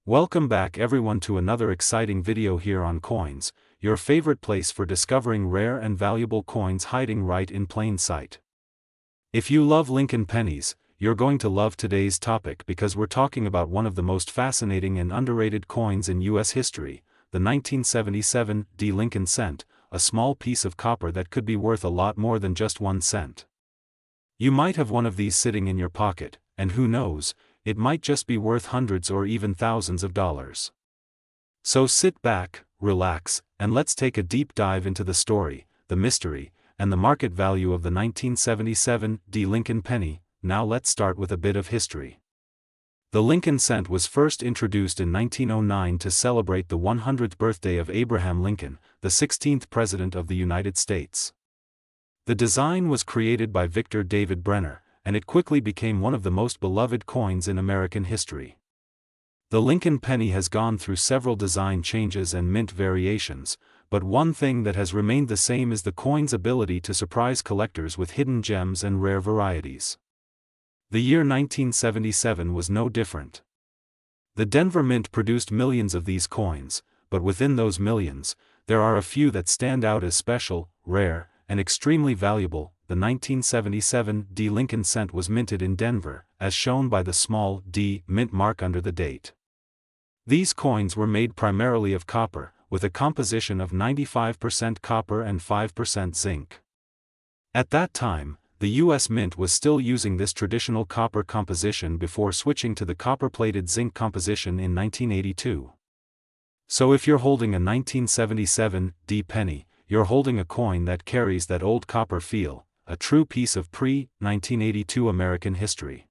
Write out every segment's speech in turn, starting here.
Welcome back everyone to another exciting video here on coins, your favorite place for discovering rare and valuable coins hiding right in plain sight. If you love Lincoln pennies, you're going to love today's topic because we're talking about one of the most fascinating and underrated coins in US history, the 1977 Lincoln cent, a small piece of copper that could be worth a lot more than just 1 cent. You might have one of these sitting in your pocket, and who knows, it might just be worth hundreds or even thousands of dollars. So sit back, relax, and let's take a deep dive into the story, the mystery, and the market value of the 1977 Lincoln penny. Now let's start with a bit of history. The Lincoln cent was first introduced in 1909 to celebrate the 100th birthday of Abraham Lincoln, the 16th President of the United States. The design was created by Victor David Brenner, and it quickly became one of the most beloved coins in American history. The Lincoln penny has gone through several design changes and mint variations, but one thing that has remained the same is the coin's ability to surprise collectors with hidden gems and rare varieties. The year 1977 was no different. The Denver Mint produced millions of these coins, but within those millions, there are a few that stand out as special, rare, and extremely valuable. The 1977 Lincoln cent was minted in Denver, as shown by the small D mint mark under the date. These coins were made primarily of copper, with a composition of 95% copper and 5% zinc. At that time, the U.S. Mint was still using this traditional copper composition before switching to the copper-plated zinc composition in 1982. So if you're holding a 1977 penny, you're holding a coin that carries that old copper feel, a true piece of pre-1982 American history.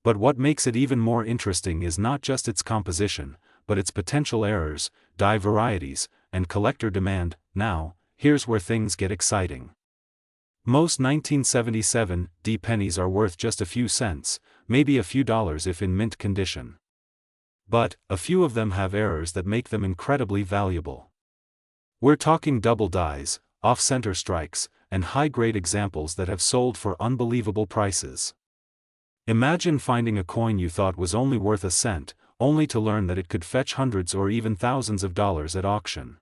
But what makes it even more interesting is not just its composition, but its potential errors, die varieties, and collector demand. Now, here's where things get exciting. Most 1977 pennies are worth just a few cents, maybe a few dollars if in mint condition. But, a few of them have errors that make them incredibly valuable. We're talking double dies, off-center strikes, and high-grade examples that have sold for unbelievable prices. Imagine finding a coin you thought was only worth a cent, only to learn that it could fetch hundreds or even thousands of dollars at auction.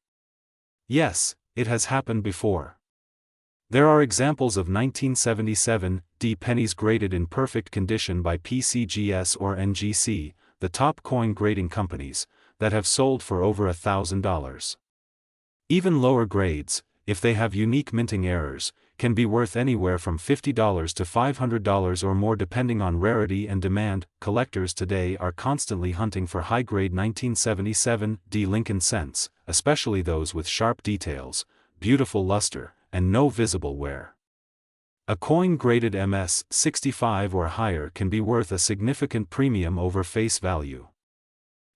Yes, it has happened before. There are examples of 1977 pennies graded in perfect condition by PCGS or NGC, the top coin grading companies, that have sold for over $1,000. Even lower grades, if they have unique minting errors, can be worth anywhere from $50 to $500 or more depending on rarity and demand. Collectors today are constantly hunting for high-grade 1977 Lincoln cents, especially those with sharp details, beautiful luster, and no visible wear. A coin graded MS 65 or higher can be worth a significant premium over face value.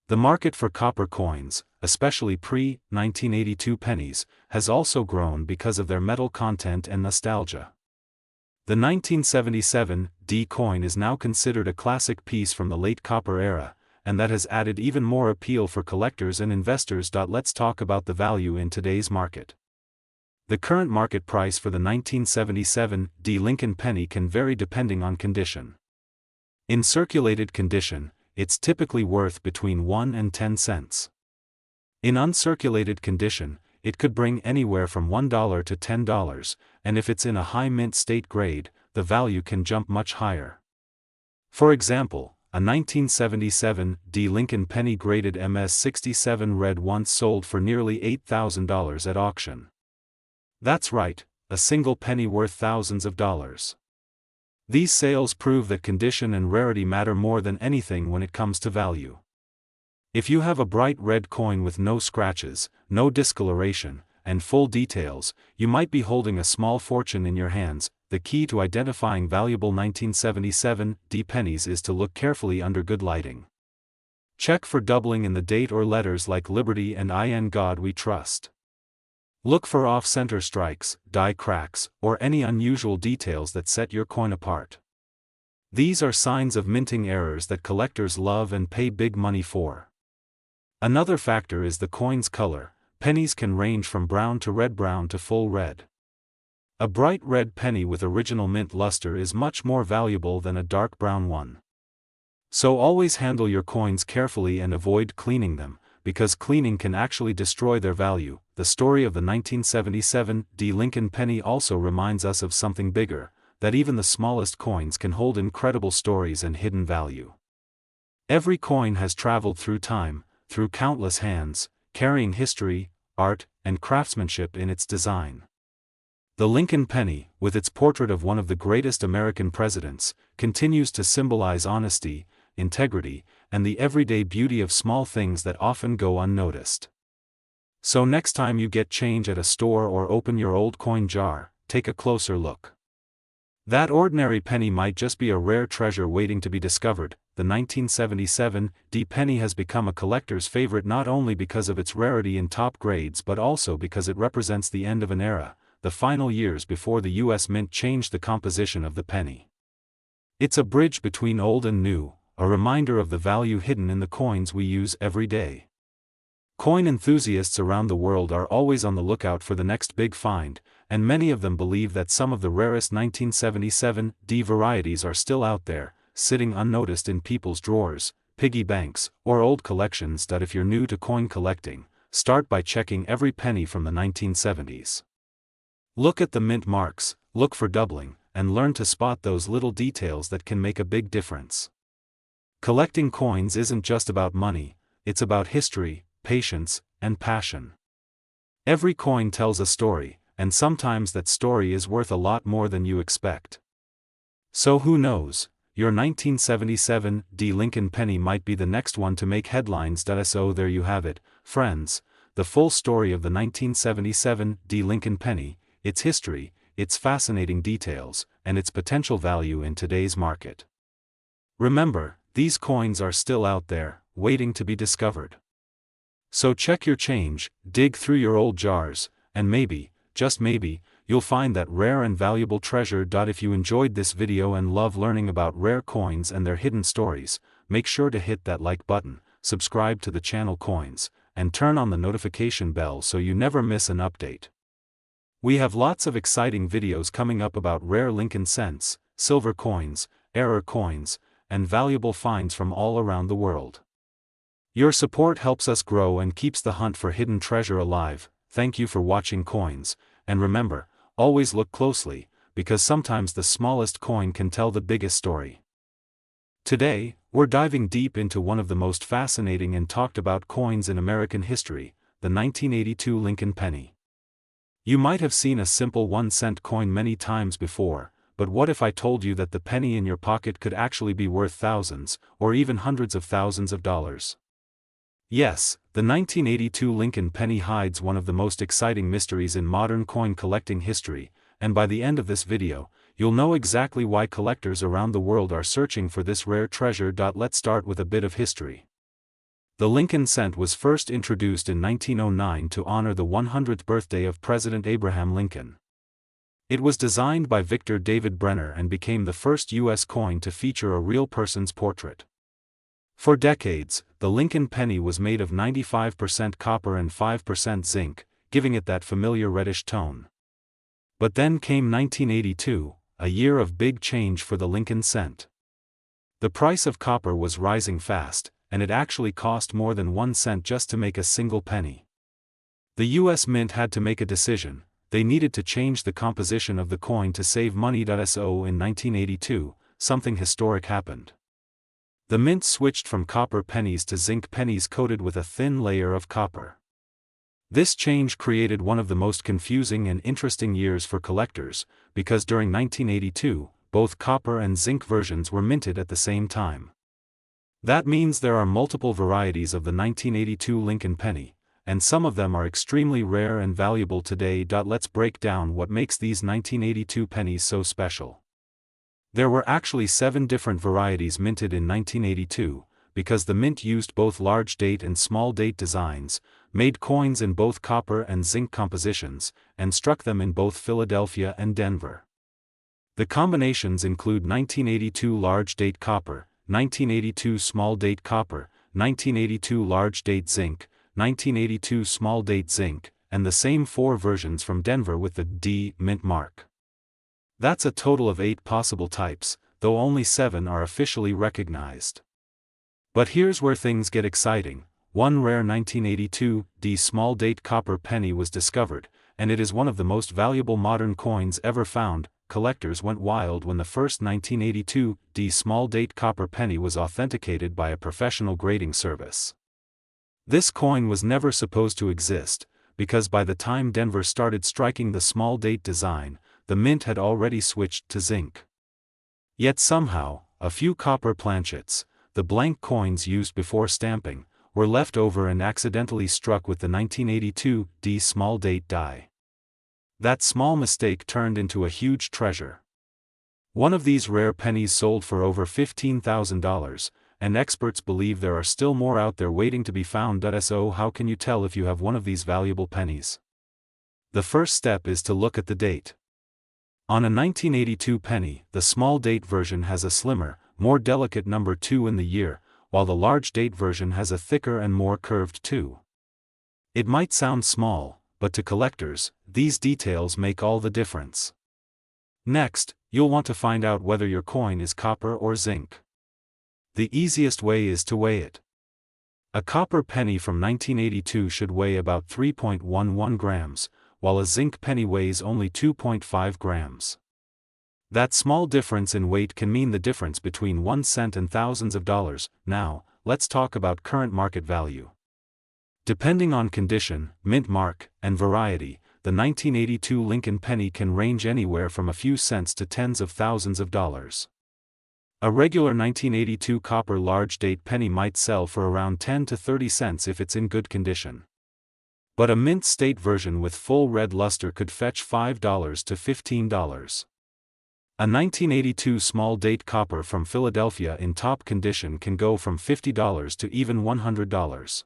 The market for copper coins, especially pre-1982 pennies, has also grown because of their metal content and nostalgia. The 1977 coin is now considered a classic piece from the late copper era, and that has added even more appeal for collectors and investors. Let's talk about the value in today's market. The current market price for the 1977 Lincoln penny can vary depending on condition. In circulated condition, it's typically worth between 1 and 10 cents. In uncirculated condition, it could bring anywhere from $1 to $10, and if it's in a high mint state grade, the value can jump much higher. For example, a 1977 Lincoln penny graded MS 67 red once sold for nearly $8,000 at auction. That's right, a single penny worth thousands of dollars. These sales prove that condition and rarity matter more than anything when it comes to value. If you have a bright red coin with no scratches, no discoloration, and full details, you might be holding a small fortune in your hands. The key to identifying valuable 1977 pennies is to look carefully under good lighting. Check for doubling in the date or letters like Liberty and In God We Trust. Look for off-center strikes, die cracks, or any unusual details that set your coin apart. These are signs of minting errors that collectors love and pay big money for. Another factor is the coin's color. Pennies can range from brown to red-brown to full red. A bright red penny with original mint luster is much more valuable than a dark brown one. So always handle your coins carefully and avoid cleaning them, because cleaning can actually destroy their value. The story of the 1977 Lincoln penny also reminds us of something bigger, that even the smallest coins can hold incredible stories and hidden value. Every coin has traveled through time, through countless hands, carrying history, art, and craftsmanship in its design. The Lincoln penny, with its portrait of one of the greatest American presidents, continues to symbolize honesty, integrity, and the everyday beauty of small things that often go unnoticed. So next time you get change at a store or open your old coin jar, take a closer look. That ordinary penny might just be a rare treasure waiting to be discovered. The 1977 penny has become a collector's favorite not only because of its rarity in top grades but also because it represents the end of an era, the final years before the U.S. Mint changed the composition of the penny. It's a bridge between old and new, a reminder of the value hidden in the coins we use every day. Coin enthusiasts around the world are always on the lookout for the next big find, and many of them believe that some of the rarest 1977 varieties are still out there, sitting unnoticed in people's drawers, piggy banks, or old collections. If you're new to coin collecting, start by checking every penny from the 1970s. Look at the mint marks, look for doubling, and learn to spot those little details that can make a big difference. Collecting coins isn't just about money, it's about history, patience, and passion. Every coin tells a story, and sometimes that story is worth a lot more than you expect. So who knows, your 1977 Lincoln penny might be the next one to make headlines. So there you have it, friends, the full story of the 1977 Lincoln penny, its history, its fascinating details, and its potential value in today's market. Remember, these coins are still out there, waiting to be discovered. So check your change, dig through your old jars, and maybe, just maybe, you'll find that rare and valuable treasure. If you enjoyed this video and love learning about rare coins and their hidden stories, make sure to hit that like button, subscribe to the channel Coins, and turn on the notification bell so you never miss an update. We have lots of exciting videos coming up about rare Lincoln cents, silver coins, error coins, and valuable finds from all around the world. Your support helps us grow and keeps the hunt for hidden treasure alive. Thank you for watching Coins, and remember, always look closely, because sometimes the smallest coin can tell the biggest story. Today, we're diving deep into one of the most fascinating and talked about coins in American history, the 1982 Lincoln penny. You might have seen a simple 1-cent coin many times before, but what if I told you that the penny in your pocket could actually be worth thousands, or even hundreds of thousands of dollars? Yes, the 1982 Lincoln penny hides one of the most exciting mysteries in modern coin collecting history, and by the end of this video, you'll know exactly why collectors around the world are searching for this rare treasure. Let's start with a bit of history. The Lincoln cent was first introduced in 1909 to honor the 100th birthday of President Abraham Lincoln. It was designed by Victor David Brenner and became the first U.S. coin to feature a real person's portrait. For decades, the Lincoln penny was made of 95% copper and 5% zinc, giving it that familiar reddish tone. But then came 1982, a year of big change for the Lincoln cent. The price of copper was rising fast, and it actually cost more than 1 cent just to make a single penny. The U.S. Mint had to make a decision. They needed to change the composition of the coin to save money. So in 1982, something historic happened. The mint switched from copper pennies to zinc pennies coated with a thin layer of copper. This change created one of the most confusing and interesting years for collectors, because during 1982, both copper and zinc versions were minted at the same time. That means there are multiple varieties of the 1982 Lincoln penny, and some of them are extremely rare and valuable today. Let's break down what makes these 1982 pennies so special. There were actually 7 different varieties minted in 1982, because the mint used both large date and small date designs, made coins in both copper and zinc compositions, and struck them in both Philadelphia and Denver. The combinations include 1982 large date copper, 1982 small date copper, 1982 large date zinc, 1982 small date zinc, and the same 4 versions from Denver with the D mint mark. That's a total of 8 possible types, though only 7 are officially recognized. But here's where things get exciting. One rare 1982 small date copper penny was discovered, and it is one of the most valuable modern coins ever found. Collectors went wild when the first 1982 small date copper penny was authenticated by a professional grading service. This coin was never supposed to exist, because by the time Denver started striking the small date design, the mint had already switched to zinc. Yet somehow, a few copper planchets, the blank coins used before stamping, were left over and accidentally struck with the 1982 small date die. That small mistake turned into a huge treasure. One of these rare pennies sold for over $15,000, and experts believe there are still more out there waiting to be found. So how can you tell if you have one of these valuable pennies? The first step is to look at the date. On a 1982 penny, the small date version has a slimmer, more delicate number 2 in the year, while the large date version has a thicker and more curved 2. It might sound small, but to collectors, these details make all the difference. Next, you'll want to find out whether your coin is copper or zinc. The easiest way is to weigh it. A copper penny from 1982 should weigh about 3.11 grams, while a zinc penny weighs only 2.5 grams. That small difference in weight can mean the difference between 1 cent and thousands of dollars. Now, let's talk about current market value. Depending on condition, mint mark, and variety, the 1982 Lincoln penny can range anywhere from a few cents to tens of thousands of dollars. A regular 1982 copper large date penny might sell for around 10 to 30 cents if it's in good condition. But a mint state version with full red luster could fetch $5 to $15. A 1982 small date copper from Philadelphia in top condition can go from $50 to even $100.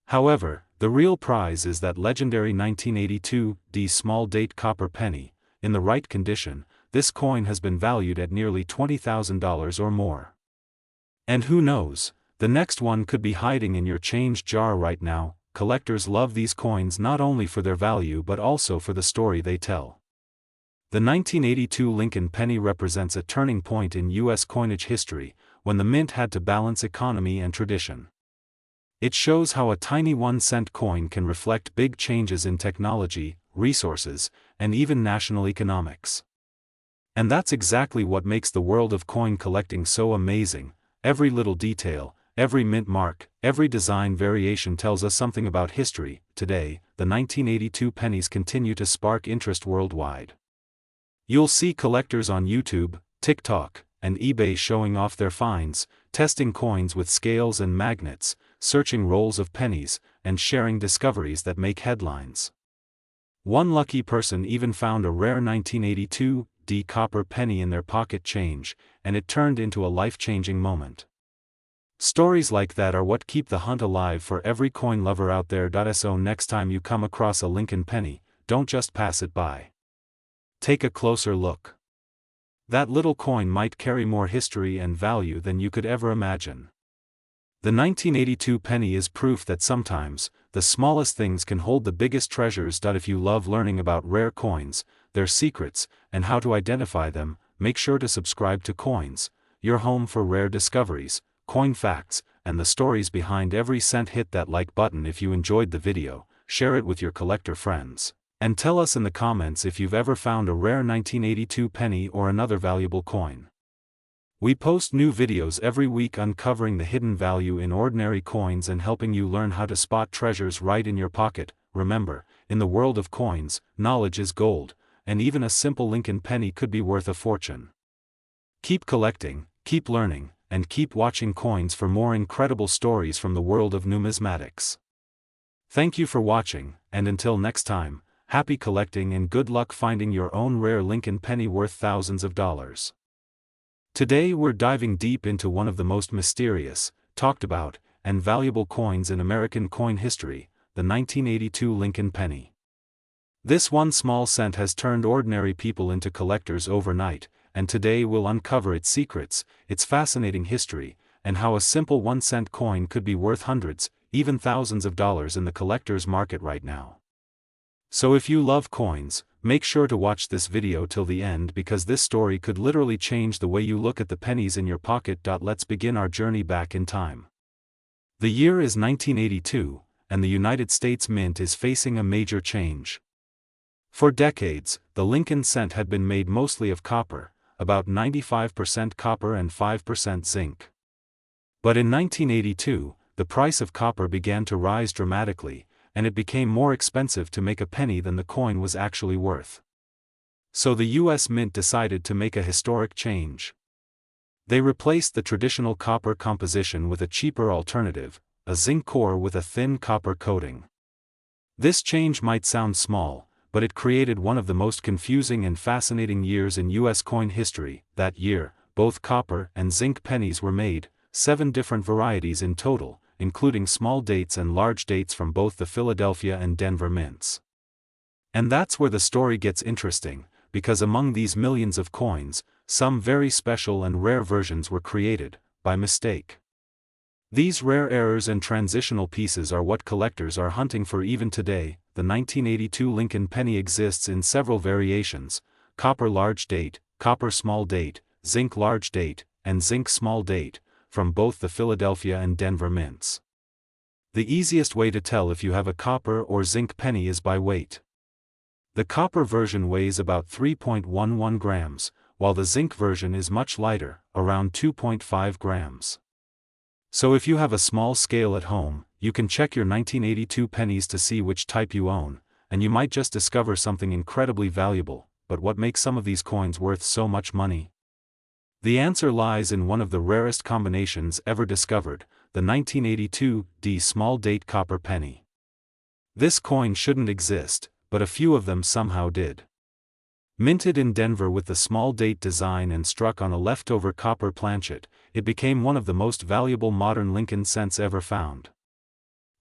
However, the real prize is that legendary 1982 small date copper penny. In the right condition, this coin has been valued at nearly $20,000 or more. And who knows, the next one could be hiding in your change jar right now. Collectors love these coins not only for their value but also for the story they tell. The 1982 Lincoln penny represents a turning point in U.S. coinage history, when the mint had to balance economy and tradition. It shows how a tiny 1-cent coin can reflect big changes in technology, resources, and even national economics. And that's exactly what makes the world of coin collecting so amazing. Every little detail, every mint mark, every design variation tells us something about history. Today, the 1982 pennies continue to spark interest worldwide. You'll see collectors on YouTube, TikTok, and eBay showing off their finds, testing coins with scales and magnets, searching rolls of pennies, and sharing discoveries that make headlines. One lucky person even found a rare 1982 copper penny in their pocket change, and it turned into a life-changing moment. Stories like that are what keep the hunt alive for every coin lover out there. So next time you come across a Lincoln penny, don't just pass it by. Take a closer look. That little coin might carry more history and value than you could ever imagine. The 1982 penny is proof that sometimes, the smallest things can hold the biggest treasures. If you love learning about rare coins, their secrets, and how to identify them, make sure to subscribe to Coins, your home for rare discoveries, coin facts, and the stories behind every cent. Hit that like button if you enjoyed the video, share it with your collector friends, and tell us in the comments if you've ever found a rare 1982 penny or another valuable coin. We post new videos every week uncovering the hidden value in ordinary coins and helping you learn how to spot treasures right in your pocket. Remember, in the world of coins, knowledge is gold, and even a simple Lincoln penny could be worth a fortune. Keep collecting, keep learning, and keep watching Coins for more incredible stories from the world of numismatics. Thank you for watching, and until next time, happy collecting and good luck finding your own rare Lincoln penny worth thousands of dollars. Today we're diving deep into one of the most mysterious, talked about, and valuable coins in American coin history, the 1982 Lincoln penny. This one small cent has turned ordinary people into collectors overnight, and today we'll uncover its secrets, its fascinating history, and how a simple 1-cent coin could be worth hundreds, even thousands of dollars in the collector's market right now. So if you love coins, make sure to watch this video till the end because this story could literally change the way you look at the pennies in your pocket. Let's begin our journey back in time. The year is 1982, and the United States Mint is facing a major change. For decades, the Lincoln cent had been made mostly of copper, about 95% copper and 5% zinc. But in 1982, the price of copper began to rise dramatically, and it became more expensive to make a penny than the coin was actually worth. So the U.S. Mint decided to make a historic change. They replaced the traditional copper composition with a cheaper alternative, a zinc core with a thin copper coating. This change might sound small, but it created one of the most confusing and fascinating years in U.S. coin history. That year, both copper and zinc pennies were made, 7 different varieties in total, including small dates and large dates from both the Philadelphia and Denver mints. And that's where the story gets interesting, because among these millions of coins, some very special and rare versions were created, by mistake. These rare errors and transitional pieces are what collectors are hunting for even today. The 1982 Lincoln penny exists in several variations: copper large date, copper small date, zinc large date, and zinc small date, from both the Philadelphia and Denver mints. The easiest way to tell if you have a copper or zinc penny is by weight. The copper version weighs about 3.11 grams, while the zinc version is much lighter, around 2.5 grams. So if you have a small scale at home, you can check your 1982 pennies to see which type you own, and you might just discover something incredibly valuable. But what makes some of these coins worth so much money? The answer lies in one of the rarest combinations ever discovered, the 1982 D small date copper penny. This coin shouldn't exist, but a few of them somehow did. Minted in Denver with the small date design and struck on a leftover copper planchet, it became one of the most valuable modern Lincoln cents ever found.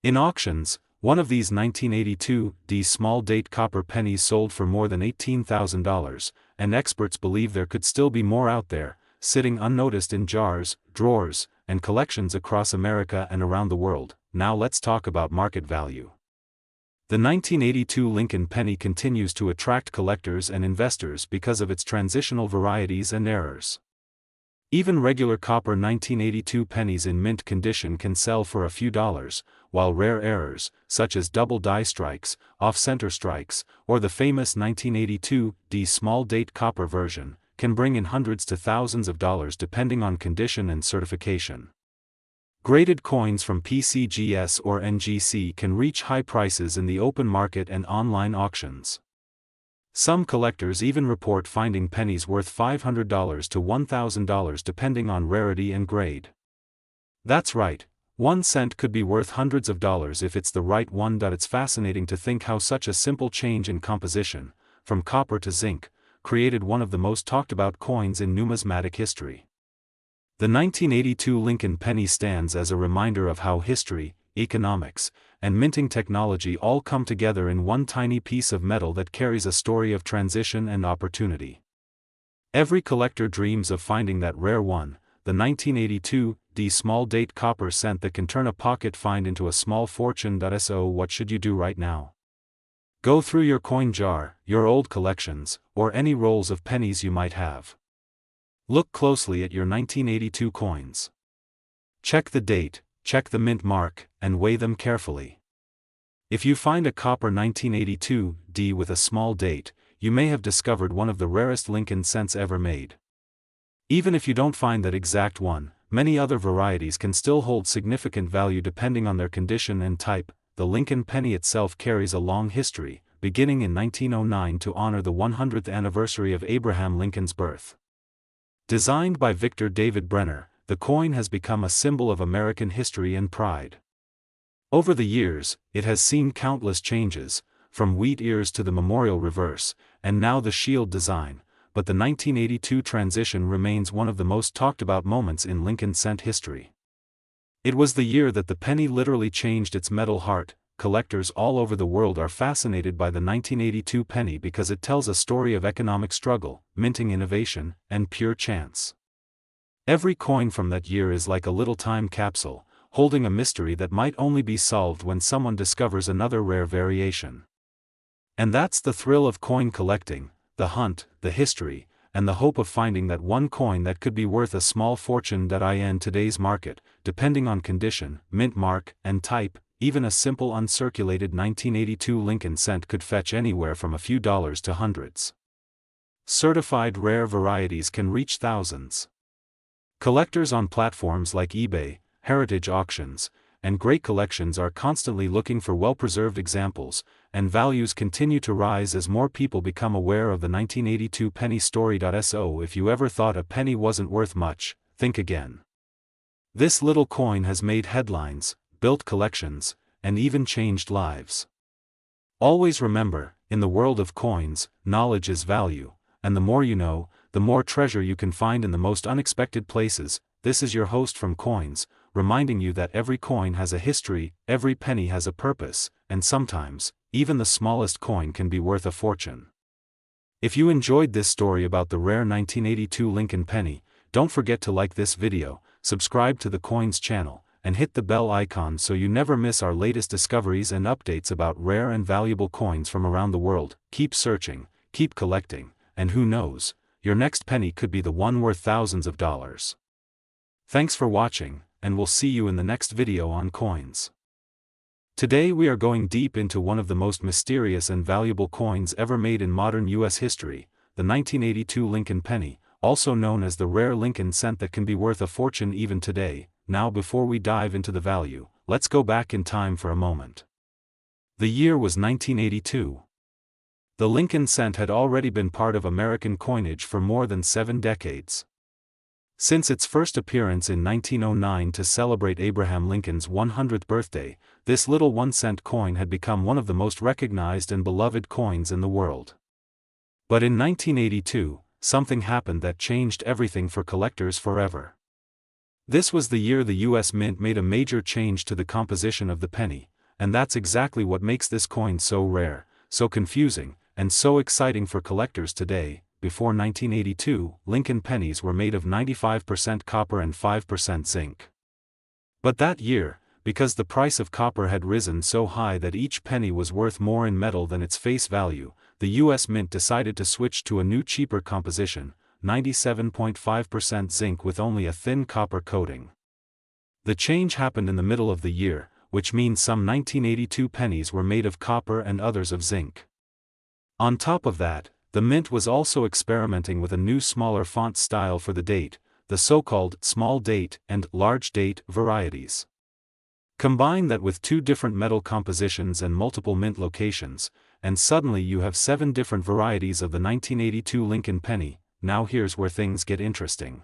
In auctions, one of these 1982 D small date copper pennies sold for more than $18,000, and experts believe there could still be more out there, sitting unnoticed in jars, drawers, and collections across America and around the world. Now let's talk about market value. The 1982 Lincoln penny continues to attract collectors and investors because of its transitional varieties and errors. Even regular copper 1982 pennies in mint condition can sell for a few dollars, while rare errors, such as double die strikes, off-center strikes, or the famous 1982 D small date copper version, can bring in hundreds to thousands of dollars depending on condition and certification. Graded coins from PCGS or NGC can reach high prices in the open market and online auctions. Some collectors even report finding pennies worth $500 to $1,000 depending on rarity and grade. That's right, 1 cent could be worth hundreds of dollars if it's the right one. It's fascinating to think how such a simple change in composition, from copper to zinc, created one of the most talked about coins in numismatic history. The 1982 Lincoln penny stands as a reminder of how history, economics, and minting technology all come together in one tiny piece of metal that carries a story of transition and opportunity. Every collector dreams of finding that rare one, the 1982 D small date copper cent that can turn a pocket find into a small fortune. So what should you do right now? Go through your coin jar, your old collections, or any rolls of pennies you might have. Look closely at your 1982 coins. Check the date, check the mint mark, and weigh them carefully. If you find a copper 1982 D with a small date, you may have discovered one of the rarest Lincoln cents ever made. Even if you don't find that exact one, many other varieties can still hold significant value depending on their condition and type. The Lincoln penny itself carries a long history, beginning in 1909 to honor the 100th anniversary of Abraham Lincoln's birth. Designed by Victor David Brenner, the coin has become a symbol of American history and pride. Over the years, it has seen countless changes, from wheat ears to the memorial reverse, and now the shield design, but the 1982 transition remains one of the most talked about moments in Lincoln cent history. It was the year that the penny literally changed its metal heart. Collectors all over the world are fascinated by the 1982 penny because it tells a story of economic struggle, minting innovation, and pure chance. Every coin from that year is like a little time capsule, holding a mystery that might only be solved when someone discovers another rare variation. And that's the thrill of coin collecting, the hunt, the history, and the hope of finding that one coin that could be worth a small fortune. In today's market, depending on condition, mint mark, and type, even a simple uncirculated 1982 Lincoln cent could fetch anywhere from a few dollars to hundreds. Certified rare varieties can reach thousands. Collectors on platforms like eBay, heritage auctions, and great collections are constantly looking for well-preserved examples, and values continue to rise as more people become aware of the 1982 penny story. So if you ever thought a penny wasn't worth much, think again. This little coin has made headlines, built collections, and even changed lives. Always remember, in the world of coins, knowledge is value, and the more you know, the more treasure you can find in the most unexpected places. This is your host from Coins, reminding you that every coin has a history, every penny has a purpose, and sometimes, even the smallest coin can be worth a fortune. If you enjoyed this story about the rare 1982 Lincoln penny, don't forget to like this video, subscribe to the Coins channel, and hit the bell icon so you never miss our latest discoveries and updates about rare and valuable coins from around the world. Keep searching, keep collecting, and who knows, your next penny could be the one worth thousands of dollars. Thanks for watching, and we'll see you in the next video on coins. Today we are going deep into one of the most mysterious and valuable coins ever made in modern U.S. history, the 1982 Lincoln penny, also known as the rare Lincoln cent that can be worth a fortune even today. Now before we dive into the value, let's go back in time for a moment. The year was 1982. The Lincoln cent had already been part of American coinage for more than 7 decades. Since its first appearance in 1909 to celebrate Abraham Lincoln's 100th birthday, this little 1-cent coin had become one of the most recognized and beloved coins in the world. But in 1982, something happened that changed everything for collectors forever. This was the year the U.S. Mint made a major change to the composition of the penny, and that's exactly what makes this coin so rare, so confusing, and so exciting for collectors today. Before 1982, Lincoln pennies were made of 95% copper and 5% zinc. But that year, because the price of copper had risen so high that each penny was worth more in metal than its face value, the U.S. Mint decided to switch to a new cheaper composition, 97.5% zinc with only a thin copper coating. The change happened in the middle of the year, which means some 1982 pennies were made of copper and others of zinc. On top of that, the Mint was also experimenting with a new smaller font style for the date, the so-called small date and large date varieties. Combine that with 2 different metal compositions and multiple mint locations, and suddenly you have 7 different varieties of the 1982 Lincoln penny. Now here's where things get interesting.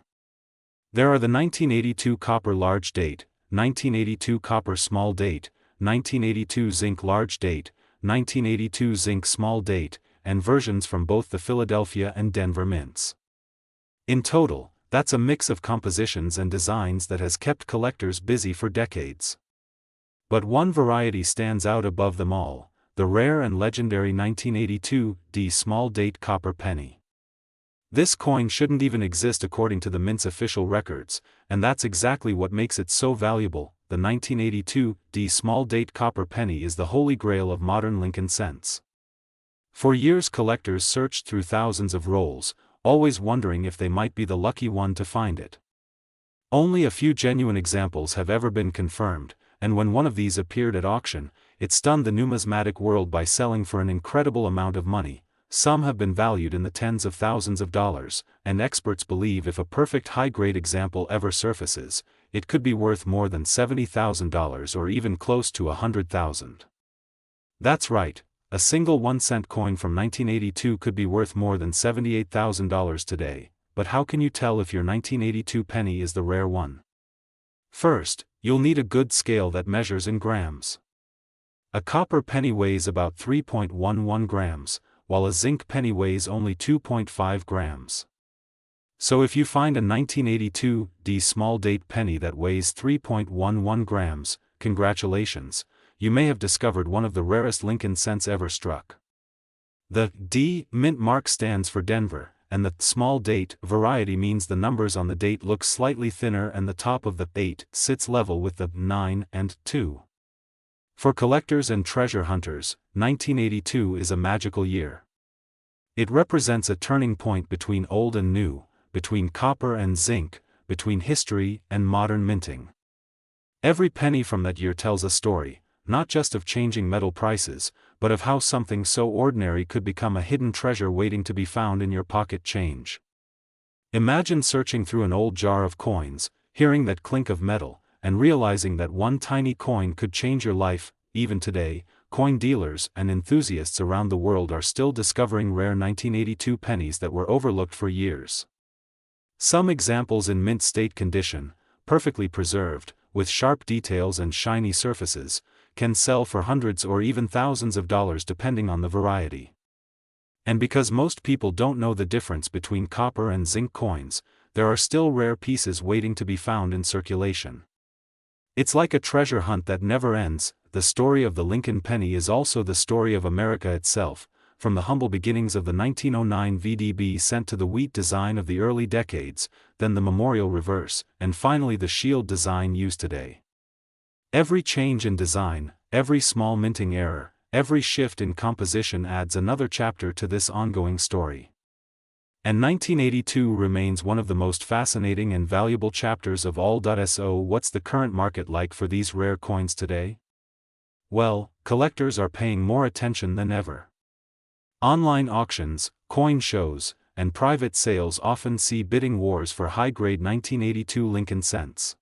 There are the 1982 copper large date, 1982 copper small date, 1982 zinc large date, 1982 zinc small date, and versions from both the Philadelphia and Denver mints. In total, that's a mix of compositions and designs that has kept collectors busy for decades. But one variety stands out above them all, the rare and legendary 1982 D small date copper penny. This coin shouldn't even exist according to the Mint's official records, and that's exactly what makes it so valuable. The 1982 D small date copper penny is the holy grail of modern Lincoln cents. For years collectors searched through thousands of rolls, always wondering if they might be the lucky one to find it. Only a few genuine examples have ever been confirmed, and when one of these appeared at auction, it stunned the numismatic world by selling for an incredible amount of money. Some have been valued in the tens of thousands of dollars, and experts believe if a perfect high-grade example ever surfaces, it could be worth more than $70,000 or even close to $100,000. That's right. A single 1-cent coin from 1982 could be worth more than $78,000 today, but how can you tell if your 1982 penny is the rare one? First, you'll need a good scale that measures in grams. A copper penny weighs about 3.11 grams, while a zinc penny weighs only 2.5 grams. So if you find a 1982 D small date penny that weighs 3.11 grams, congratulations, you may have discovered one of the rarest Lincoln cents ever struck. The D mint mark stands for Denver, and the small date variety means the numbers on the date look slightly thinner and the top of the 8 sits level with the 9 and 2. For collectors and treasure hunters, 1982 is a magical year. It represents a turning point between old and new, between copper and zinc, between history and modern minting. Every penny from that year tells a story, not just of changing metal prices, but of how something so ordinary could become a hidden treasure waiting to be found in your pocket change. Imagine searching through an old jar of coins, hearing that clink of metal, and realizing that one tiny coin could change your life. Even today, coin dealers and enthusiasts around the world are still discovering rare 1982 pennies that were overlooked for years. Some examples in mint state condition, perfectly preserved, with sharp details and shiny surfaces, can sell for hundreds or even thousands of dollars depending on the variety. And because most people don't know the difference between copper and zinc coins, there are still rare pieces waiting to be found in circulation. It's like a treasure hunt that never ends. The story of the Lincoln penny is also the story of America itself, from the humble beginnings of the 1909 VDB cent to the wheat design of the early decades, then the memorial reverse, and finally the shield design used today. Every change in design, every small minting error, every shift in composition adds another chapter to this ongoing story. And 1982 remains one of the most fascinating and valuable chapters of all. So what's the current market like for these rare coins today? Well, collectors are paying more attention than ever. Online auctions, coin shows, and private sales often see bidding wars for high-grade 1982 Lincoln cents.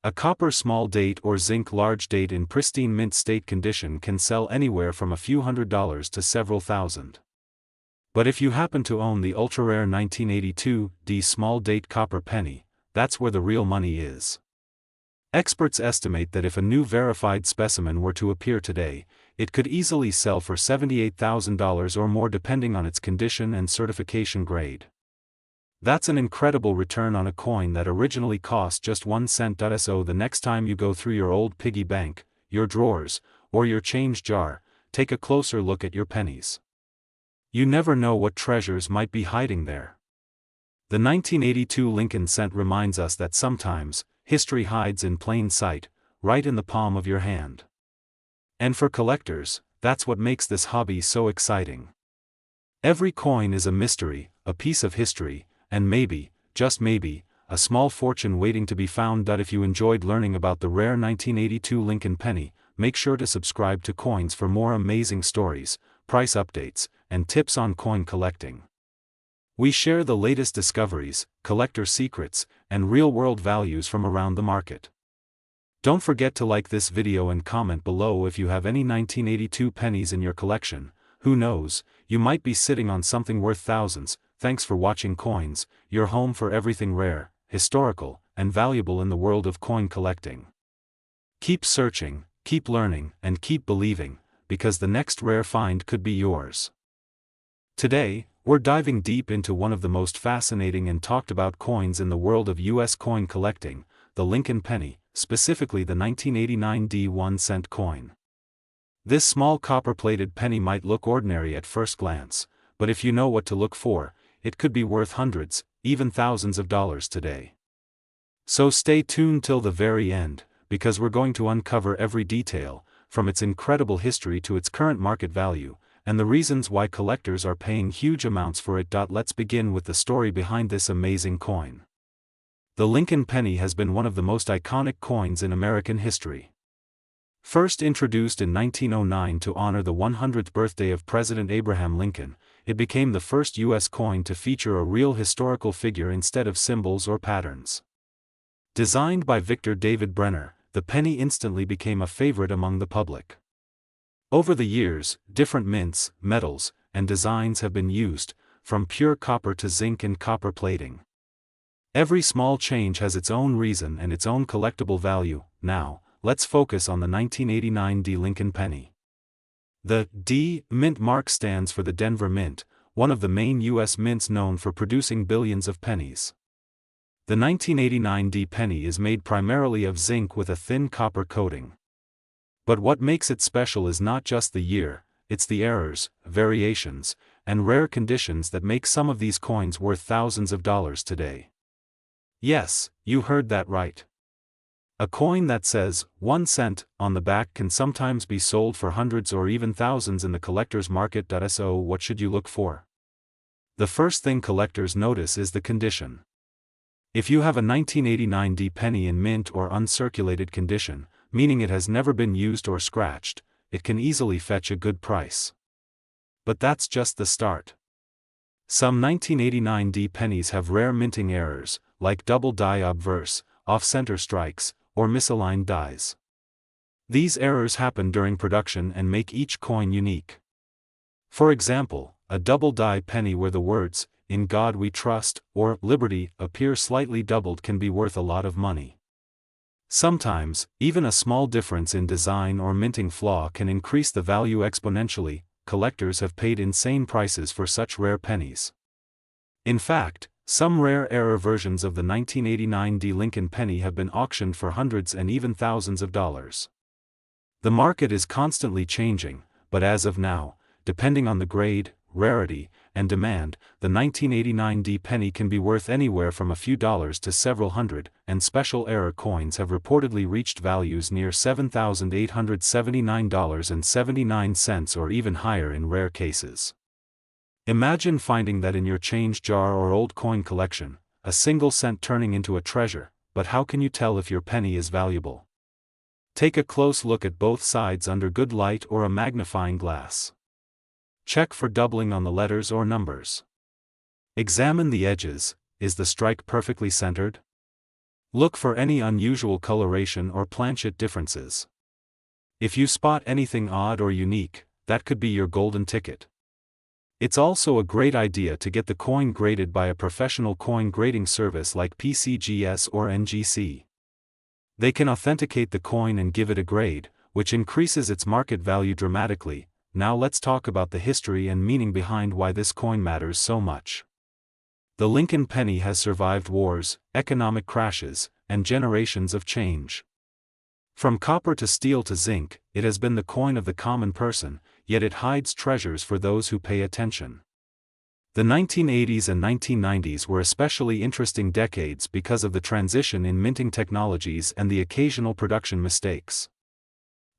A copper small date or zinc large date in pristine mint state condition can sell anywhere from a few $100s to several thousand. But if you happen to own the ultra-rare 1982 D small date copper penny, that's where the real money is. Experts estimate that if a new verified specimen were to appear today, it could easily sell for $78,000 or more depending on its condition and certification grade. That's an incredible return on a coin that originally cost just 1 cent. So the next time you go through your old piggy bank, your drawers, or your change jar, take a closer look at your pennies. You never know what treasures might be hiding there. The 1982 Lincoln cent reminds us that sometimes, history hides in plain sight, right in the palm of your hand. And for collectors, that's what makes this hobby so exciting. Every coin is a mystery, a piece of history, and maybe, just maybe, a small fortune waiting to be found. If you enjoyed learning about the rare 1982 Lincoln penny, make sure to subscribe to Coins for more amazing stories, price updates, and tips on coin collecting. We share the latest discoveries, collector secrets, and real-world values from around the market. Don't forget to like this video and comment below if you have any 1982 pennies in your collection. Who knows, you might be sitting on something worth thousands. Thanks for watching Coins, your home for everything rare, historical, and valuable in the world of coin collecting. Keep searching, keep learning, and keep believing, because the next rare find could be yours. Today, we're diving deep into one of the most fascinating and talked about coins in the world of U.S. coin collecting, the Lincoln penny, specifically the 1989 D 1 cent coin. This small copper-plated penny might look ordinary at first glance, but if you know what to look for, it could be worth hundreds, even thousands of dollars today. So stay tuned till the very end, because we're going to uncover every detail, from its incredible history to its current market value, and the reasons why collectors are paying huge amounts for it. Let's begin with the story behind this amazing coin. The Lincoln penny has been one of the most iconic coins in American history. First introduced in 1909 to honor the 100th birthday of President Abraham Lincoln, it became the first U.S. coin to feature a real historical figure instead of symbols or patterns. Designed by Victor David Brenner, the penny instantly became a favorite among the public. Over the years, different mints, metals, and designs have been used, from pure copper to zinc and copper plating. Every small change has its own reason and its own collectible value. Now, let's focus on the 1989 D Lincoln penny. The D mint mark stands for the Denver Mint, one of the main U.S. mints known for producing billions of pennies. The 1989 D penny is made primarily of zinc with a thin copper coating. But what makes it special is not just the year, it's the errors, variations, and rare conditions that make some of these coins worth thousands of dollars today. Yes, you heard that right. A coin that says 1 cent on the back can sometimes be sold for hundreds or even thousands in the collector's market. So what should you look for? The first thing collectors notice is the condition. If you have a 1989 D penny in mint or uncirculated condition, meaning it has never been used or scratched, it can easily fetch a good price. But that's just the start. Some 1989 D pennies have rare minting errors, like double die obverse, off-center strikes, or misaligned dies. These errors happen during production and make each coin unique. For example, a double die penny where the words, "In God We Trust," or "Liberty," appear slightly doubled can be worth a lot of money. Sometimes, even a small difference in design or minting flaw can increase the value exponentially. Collectors have paid insane prices for such rare pennies. In fact, some rare error versions of the 1989 D Lincoln penny have been auctioned for hundreds and even thousands of dollars. The market is constantly changing, but as of now, depending on the grade, rarity, and demand, the 1989 D penny can be worth anywhere from a few dollars to several hundred, and special error coins have reportedly reached values near $7,879.79 or even higher in rare cases. Imagine finding that in your change jar or old coin collection, a single cent turning into a treasure, but how can you tell if your penny is valuable? Take a close look at both sides under good light or a magnifying glass. Check for doubling on the letters or numbers. Examine the edges. Is the strike perfectly centered? Look for any unusual coloration or planchet differences. If you spot anything odd or unique, that could be your golden ticket. It's also a great idea to get the coin graded by a professional coin grading service like PCGS or NGC. They can authenticate the coin and give it a grade, which increases its market value dramatically. Now let's talk about the history and meaning behind why this coin matters so much. The Lincoln penny has survived wars, economic crashes, and generations of change. From copper to steel to zinc, it has been the coin of the common person, yet it hides treasures for those who pay attention. The 1980s and 1990s were especially interesting decades because of the transition in minting technologies and the occasional production mistakes.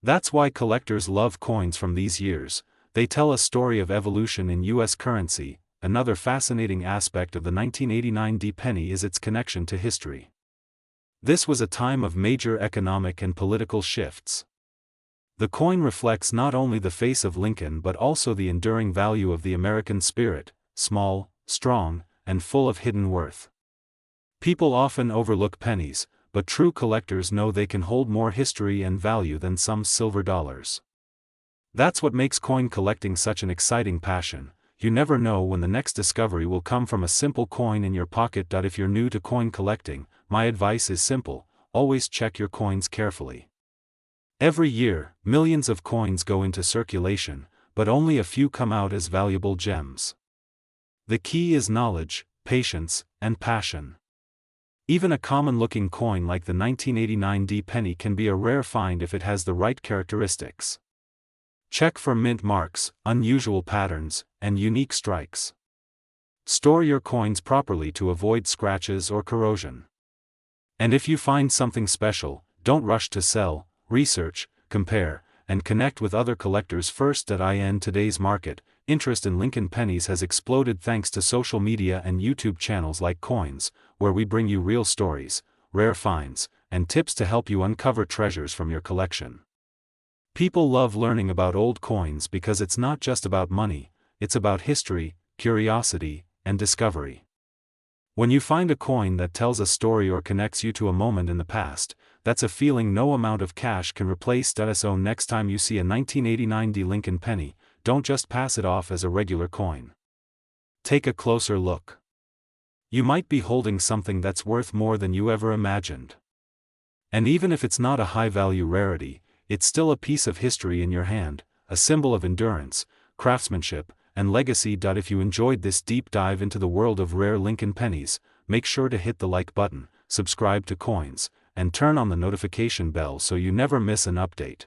That's why collectors love coins from these years. They tell a story of evolution in U.S. currency. Another fascinating aspect of the 1989 D penny is its connection to history. This was a time of major economic and political shifts. The coin reflects not only the face of Lincoln but also the enduring value of the American spirit, small, strong, and full of hidden worth. People often overlook pennies, but true collectors know they can hold more history and value than some silver dollars. That's what makes coin collecting such an exciting passion. You never know when the next discovery will come from a simple coin in your pocket. If you're new to coin collecting, my advice is simple: always check your coins carefully. Every year, millions of coins go into circulation, but only a few come out as valuable gems. The key is knowledge, patience, and passion. Even a common-looking coin like the 1989 D penny can be a rare find if it has the right characteristics. Check for mint marks, unusual patterns, and unique strikes. Store your coins properly to avoid scratches or corrosion. And if you find something special, don't rush to sell. Research, compare, and connect with other collectors first. In today's market, interest in Lincoln pennies has exploded thanks to social media and YouTube channels like Coins, where we bring you real stories, rare finds, and tips to help you uncover treasures from your collection. People love learning about old coins because it's not just about money, it's about history, curiosity, and discovery. When you find a coin that tells a story or connects you to a moment in the past, that's a feeling no amount of cash can replace. So next time you see a 1989 D Lincoln penny, don't just pass it off as a regular coin. Take a closer look. You might be holding something that's worth more than you ever imagined. And even if it's not a high-value rarity, it's still a piece of history in your hand, a symbol of endurance, craftsmanship, and legacy. If you enjoyed this deep dive into the world of rare Lincoln pennies, make sure to hit the like button, subscribe to Coins, and turn on the notification bell so you never miss an update.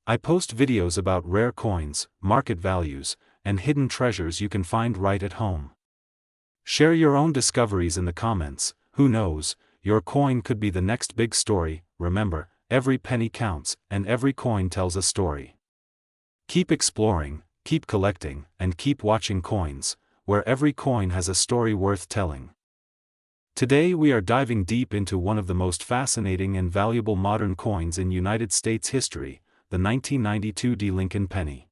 I post videos about rare coins, market values, and hidden treasures you can find right at home. Share your own discoveries in the comments. Who knows, your coin could be the next big story. Remember, every penny counts, and every coin tells a story. Keep exploring, keep collecting, and keep watching Coins, where every coin has a story worth telling. Today we are diving deep into one of the most fascinating and valuable modern coins in United States history, the 1992 Lincoln penny.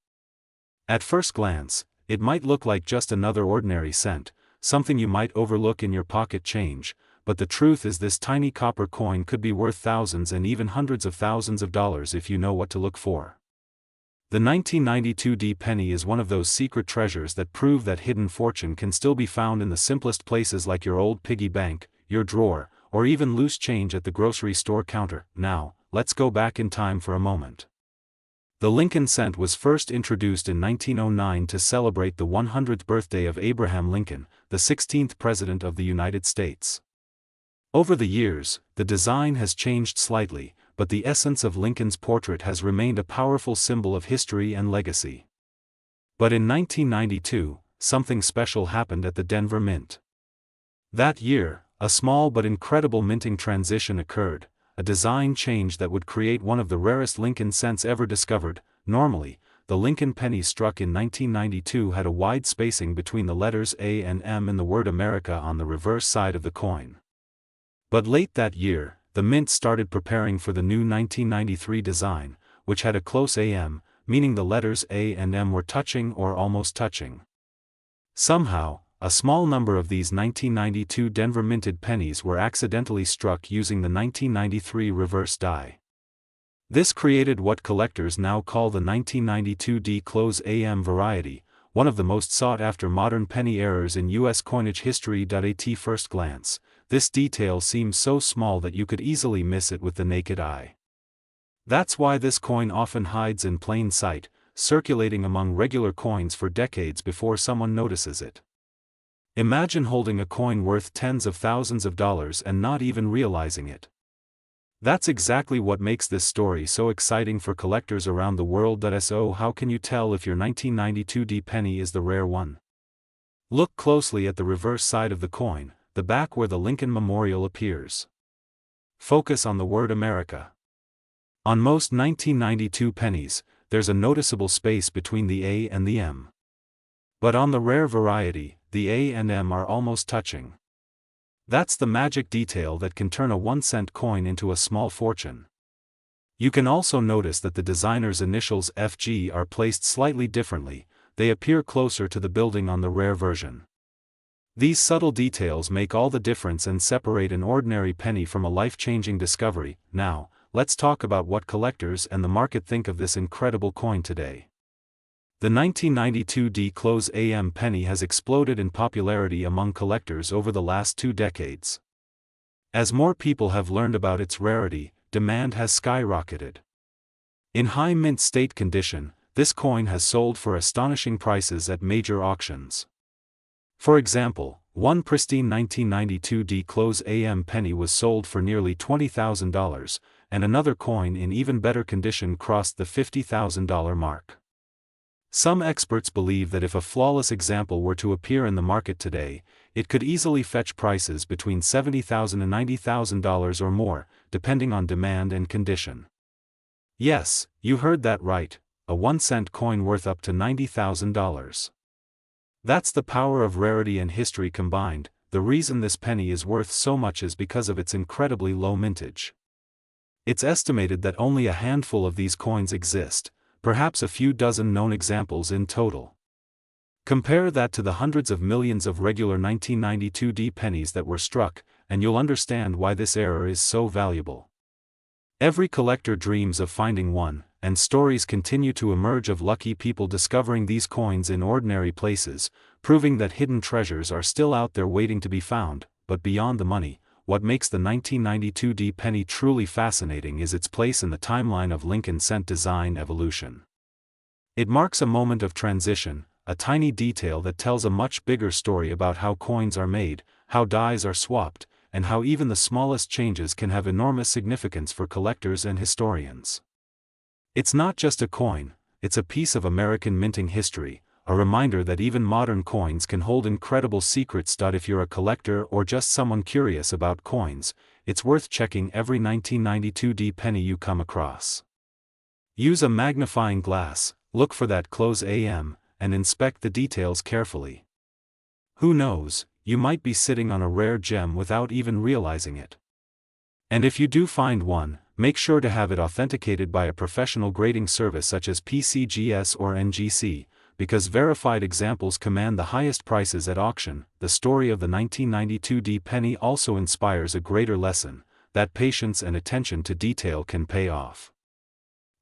At first glance, it might look like just another ordinary cent, something you might overlook in your pocket change, but the truth is this tiny copper coin could be worth thousands and even hundreds of thousands of dollars if you know what to look for. The 1992 penny is one of those secret treasures that prove that hidden fortune can still be found in the simplest places like your old piggy bank, your drawer, or even loose change at the grocery store counter. Now, let's go back in time for a moment. The Lincoln cent was first introduced in 1909 to celebrate the 100th birthday of Abraham Lincoln, the 16th President of the United States. Over the years, the design has changed slightly, but the essence of Lincoln's portrait has remained a powerful symbol of history and legacy. But in 1992, something special happened at the Denver Mint. That year, a small but incredible minting transition occurred, a design change that would create one of the rarest Lincoln cents ever discovered. Normally, the Lincoln penny struck in 1992 had a wide spacing between the letters A and M in the word America on the reverse side of the coin. But late that year, the Mint started preparing for the new 1993 design, which had a close AM, meaning the letters A and M were touching or almost touching. Somehow, a small number of these 1992 Denver minted pennies were accidentally struck using the 1993 reverse die. This created what collectors now call the 1992 close AM variety, one of the most sought-after modern penny errors in U.S. coinage history. At first glance, this detail seems so small that you could easily miss it with the naked eye. That's why this coin often hides in plain sight, circulating among regular coins for decades before someone notices it. Imagine holding a coin worth tens of thousands of dollars and not even realizing it. That's exactly what makes this story so exciting for collectors around the world. So how can you tell if your 1992 penny is the rare one? Look closely at the reverse side of the coin, the back where the Lincoln Memorial appears. Focus on the word America. On most 1992 pennies, there's a noticeable space between the A and the M. But on the rare variety, the A and M are almost touching. That's the magic detail that can turn a 1-cent coin into a small fortune. You can also notice that the designer's initials FG are placed slightly differently, they appear closer to the building on the rare version. These subtle details make all the difference and separate an ordinary penny from a life-changing discovery. Now, let's talk about what collectors and the market think of this incredible coin today. The 1992 close AM penny has exploded in popularity among collectors over the last 2 decades. As more people have learned about its rarity, demand has skyrocketed. In high mint state condition, this coin has sold for astonishing prices at major auctions. For example, one pristine 1992 close AM penny was sold for nearly $20,000, and another coin in even better condition crossed the $50,000 mark. Some experts believe that if a flawless example were to appear in the market today, it could easily fetch prices between $70,000 and $90,000 or more, depending on demand and condition. Yes, you heard that right, a 1-cent coin worth up to $90,000. That's the power of rarity and history combined. The reason this penny is worth so much is because of its incredibly low mintage. It's estimated that only a handful of these coins exist, perhaps a few dozen known examples in total. Compare that to the hundreds of millions of regular 1992 pennies that were struck, and you'll understand why this error is so valuable. Every collector dreams of finding one, and stories continue to emerge of lucky people discovering these coins in ordinary places, proving that hidden treasures are still out there waiting to be found. But beyond the money, what makes the 1992 penny truly fascinating is its place in the timeline of Lincoln cent design evolution. It marks a moment of transition, a tiny detail that tells a much bigger story about how coins are made, how dies are swapped, and how even the smallest changes can have enormous significance for collectors and historians. It's not just a coin, it's a piece of American minting history, a reminder that even modern coins can hold incredible secrets. If you're a collector or just someone curious about coins, it's worth checking every 1992D penny you come across. Use a magnifying glass, look for that close AM, and inspect the details carefully. Who knows, you might be sitting on a rare gem without even realizing it. And if you do find one, make sure to have it authenticated by a professional grading service such as PCGS or NGC, because verified examples command the highest prices at auction. The story of the 1992D penny also inspires a greater lesson, that patience and attention to detail can pay off.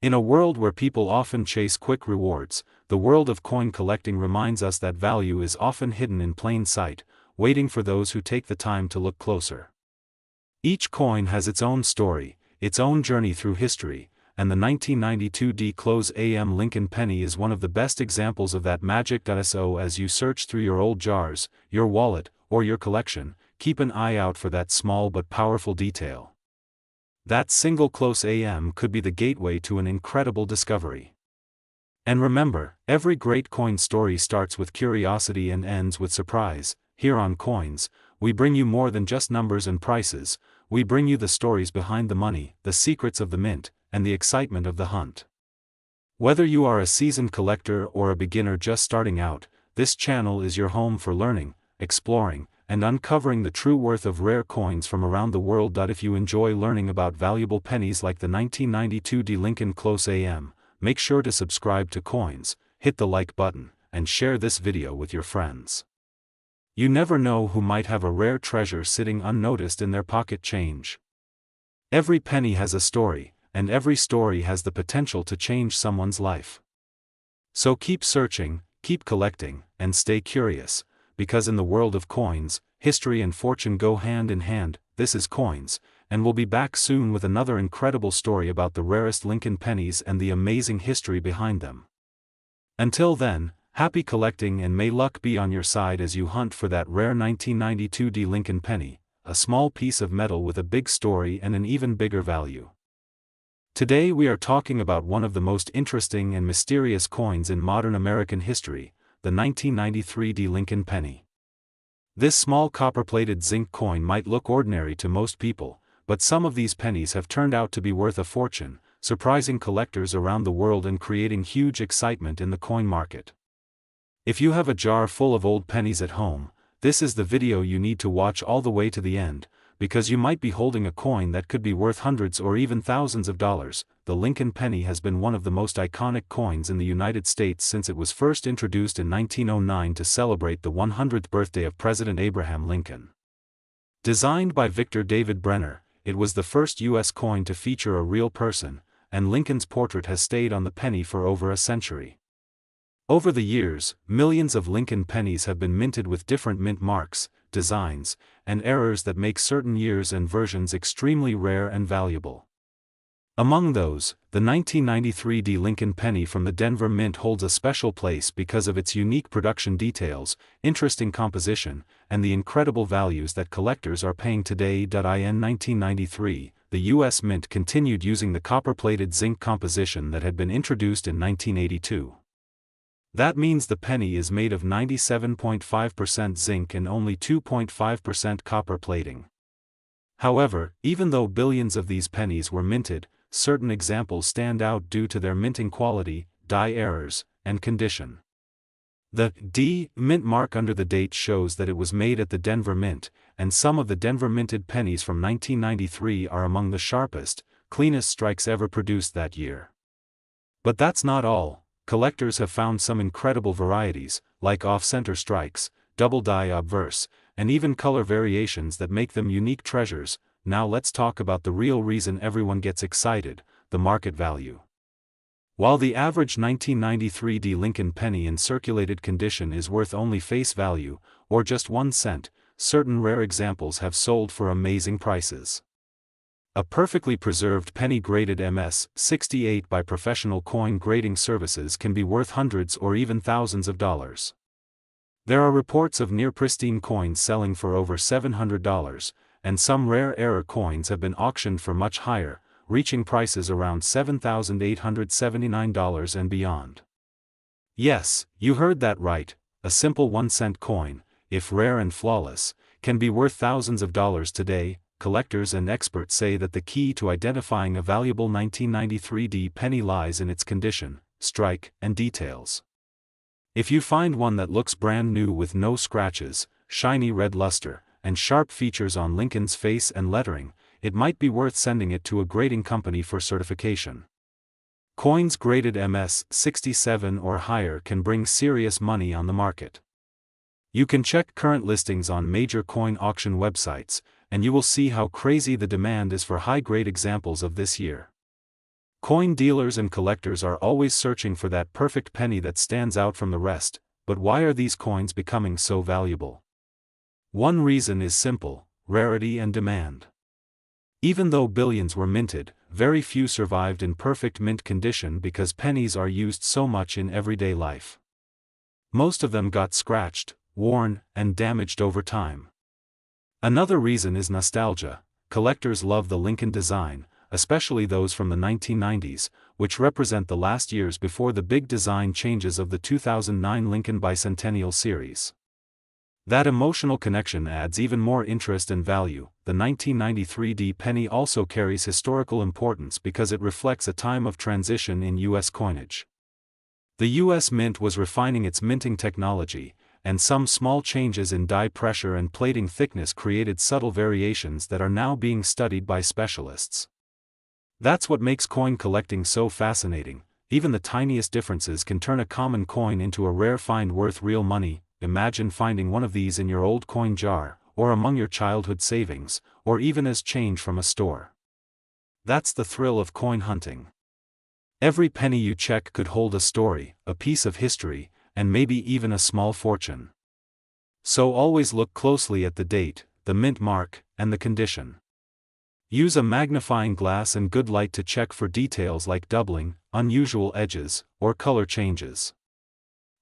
In a world where people often chase quick rewards, the world of coin collecting reminds us that value is often hidden in plain sight, waiting for those who take the time to look closer. Each coin has its own story, its own journey through history, and the 1992D Close AM Lincoln penny is one of the best examples of that magic. So as you search through your old jars, your wallet, or your collection, keep an eye out for that small but powerful detail. That single close AM could be the gateway to an incredible discovery. And remember, every great coin story starts with curiosity and ends with surprise. Here on Coins, we bring you more than just numbers and prices. We bring you the stories behind the money, the secrets of the mint, and the excitement of the hunt. Whether you are a seasoned collector or a beginner just starting out, this channel is your home for learning, exploring, and uncovering the true worth of rare coins from around the world. If you enjoy learning about valuable pennies like the 1992D Lincoln Close AM, make sure to subscribe to Coins, hit the like button, and share this video with your friends. You never know who might have a rare treasure sitting unnoticed in their pocket change. Every penny has a story, and every story has the potential to change someone's life. So keep searching, keep collecting, and stay curious, because in the world of coins, history and fortune go hand in hand. This is Coins, and we'll be back soon with another incredible story about the rarest Lincoln pennies and the amazing history behind them. Until then, happy collecting and may luck be on your side as you hunt for that rare 1992D Lincoln penny, a small piece of metal with a big story and an even bigger value. Today we are talking about one of the most interesting and mysterious coins in modern American history, the 1993D Lincoln penny. This small copper-plated zinc coin might look ordinary to most people, but some of these pennies have turned out to be worth a fortune, surprising collectors around the world and creating huge excitement in the coin market. If you have a jar full of old pennies at home, this is the video you need to watch all the way to the end, because you might be holding a coin that could be worth hundreds or even thousands of dollars. The Lincoln penny has been one of the most iconic coins in the United States since it was first introduced in 1909 to celebrate the 100th birthday of President Abraham Lincoln. Designed by Victor David Brenner, it was the first U.S. coin to feature a real person, and Lincoln's portrait has stayed on the penny for over a century. Over the years, millions of Lincoln pennies have been minted with different mint marks, designs, and errors that make certain years and versions extremely rare and valuable. Among those, the 1993D Lincoln penny from the Denver Mint holds a special place because of its unique production details, interesting composition, and the incredible values that collectors are paying today. In 1993, the U.S. Mint continued using the copper-plated zinc composition that had been introduced in 1982. That means the penny is made of 97.5% zinc and only 2.5% copper plating. However, even though billions of these pennies were minted, certain examples stand out due to their minting quality, die errors, and condition. The D mint mark under the date shows that it was made at the Denver Mint, and some of the Denver minted pennies from 1993 are among the sharpest, cleanest strikes ever produced that year. But that's not all. Collectors have found some incredible varieties, like off-center strikes, double die obverse, and even color variations that make them unique treasures. Now let's talk about the real reason everyone gets excited, the market value. While the average 1993D Lincoln penny in circulated condition is worth only face value, or just 1 cent, certain rare examples have sold for amazing prices. A perfectly preserved penny graded MS-68 by professional coin grading services can be worth hundreds or even thousands of dollars. There are reports of near-pristine coins selling for over $700, and some rare error coins have been auctioned for much higher, reaching prices around $7,879 and beyond. Yes, you heard that right, a simple 1-cent coin, if rare and flawless, can be worth thousands of dollars today. collectors and experts say that the key to identifying a valuable 1993 penny lies in its condition, strike, and details. If you find one that looks brand new with no scratches, shiny red luster, and sharp features on Lincoln's face and lettering, it might be worth sending it to a grading company for certification. Coins graded MS 67 or higher can bring serious money on the market. You can check current listings on major coin auction websites, and you will see how crazy the demand is for high-grade examples of this year. Coin dealers and collectors are always searching for that perfect penny that stands out from the rest, but why are these coins becoming so valuable? One reason is simple: rarity and demand. Even though billions were minted, very few survived in perfect mint condition because pennies are used so much in everyday life. Most of them got scratched, worn, and damaged over time. Another reason is nostalgia. Collectors love the Lincoln design, especially those from the 1990s, which represent the last years before the big design changes of the 2009 Lincoln Bicentennial series. That emotional connection adds even more interest and value. The 1993 penny also carries historical importance because it reflects a time of transition in U.S. coinage. The U.S. Mint was refining its minting technology, and some small changes in die pressure and plating thickness created subtle variations that are now being studied by specialists. That's what makes coin collecting so fascinating. Even the tiniest differences can turn a common coin into a rare find worth real money. Imagine finding one of these in your old coin jar, or among your childhood savings, or even as change from a store. That's the thrill of coin hunting. Every penny you check could hold a story, a piece of history, and maybe even a small fortune. So always look closely at the date, the mint mark, and the condition. Use a magnifying glass and good light to check for details like doubling, unusual edges, or color changes.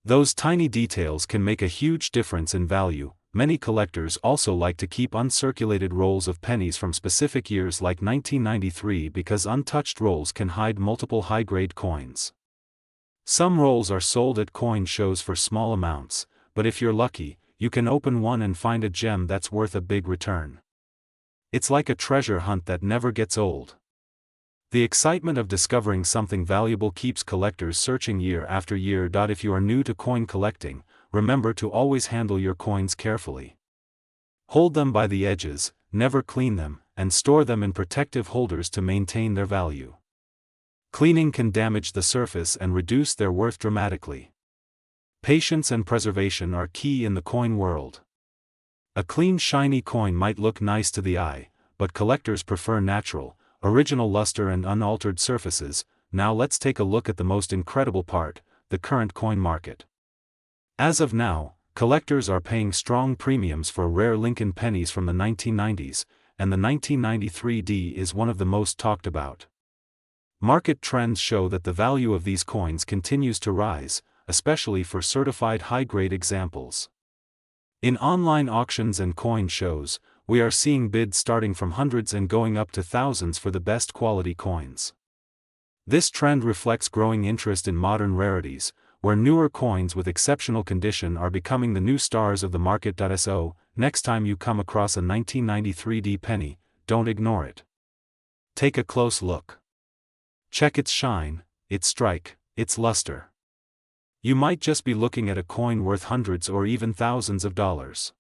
Those tiny details can make a huge difference in value. Many collectors also like to keep uncirculated rolls of pennies from specific years like 1993 because untouched rolls can hide multiple high-grade coins. Some rolls are sold at coin shows for small amounts, but if you're lucky, you can open one and find a gem that's worth a big return. It's like a treasure hunt that never gets old. The excitement of discovering something valuable keeps collectors searching year after year. If you are new to coin collecting, remember to always handle your coins carefully. Hold them by the edges, never clean them, and store them in protective holders to maintain their value. Cleaning can damage the surface and reduce their worth dramatically. Patience and preservation are key in the coin world. A clean, shiny coin might look nice to the eye, but collectors prefer natural, original luster and unaltered surfaces. Now let's take a look at the most incredible part, the current coin market. As of now, collectors are paying strong premiums for rare Lincoln pennies from the 1990s, and the 1993 is one of the most talked about. Market trends show that the value of these coins continues to rise, especially for certified high-grade examples. In online auctions and coin shows, we are seeing bids starting from hundreds and going up to thousands for the best quality coins. This trend reflects growing interest in modern rarities, where newer coins with exceptional condition are becoming the new stars of the market. So, next time you come across a 1993 penny, don't ignore it. Take a close look. Check its shine, its strike, its luster. You might just be looking at a coin worth hundreds or even thousands of dollars.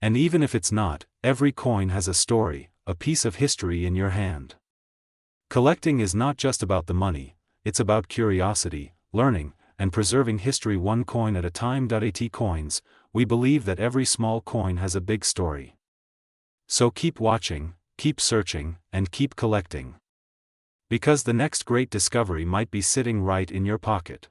And even if it's not, every coin has a story, a piece of history in your hand. Collecting is not just about the money, it's about curiosity, learning, and preserving history one coin at a time. At Coins, we believe that every small coin has a big story. So keep watching, keep searching, and keep collecting. Because the next great discovery might be sitting right in your pocket.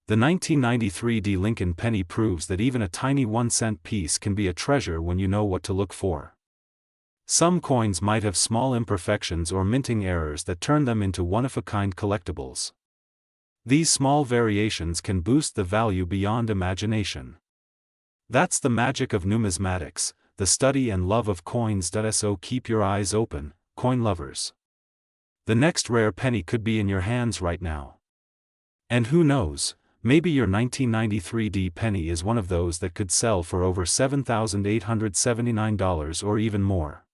The 1993 Lincoln penny proves that even a tiny 1-cent piece can be a treasure when you know what to look for. Some coins might have small imperfections or minting errors that turn them into one-of-a-kind collectibles. These small variations can boost the value beyond imagination. That's the magic of numismatics, the study and love of coins. So keep your eyes open, coin lovers. The next rare penny could be in your hands right now. And who knows, maybe your 1993 penny is one of those that could sell for over $7,879 or even more.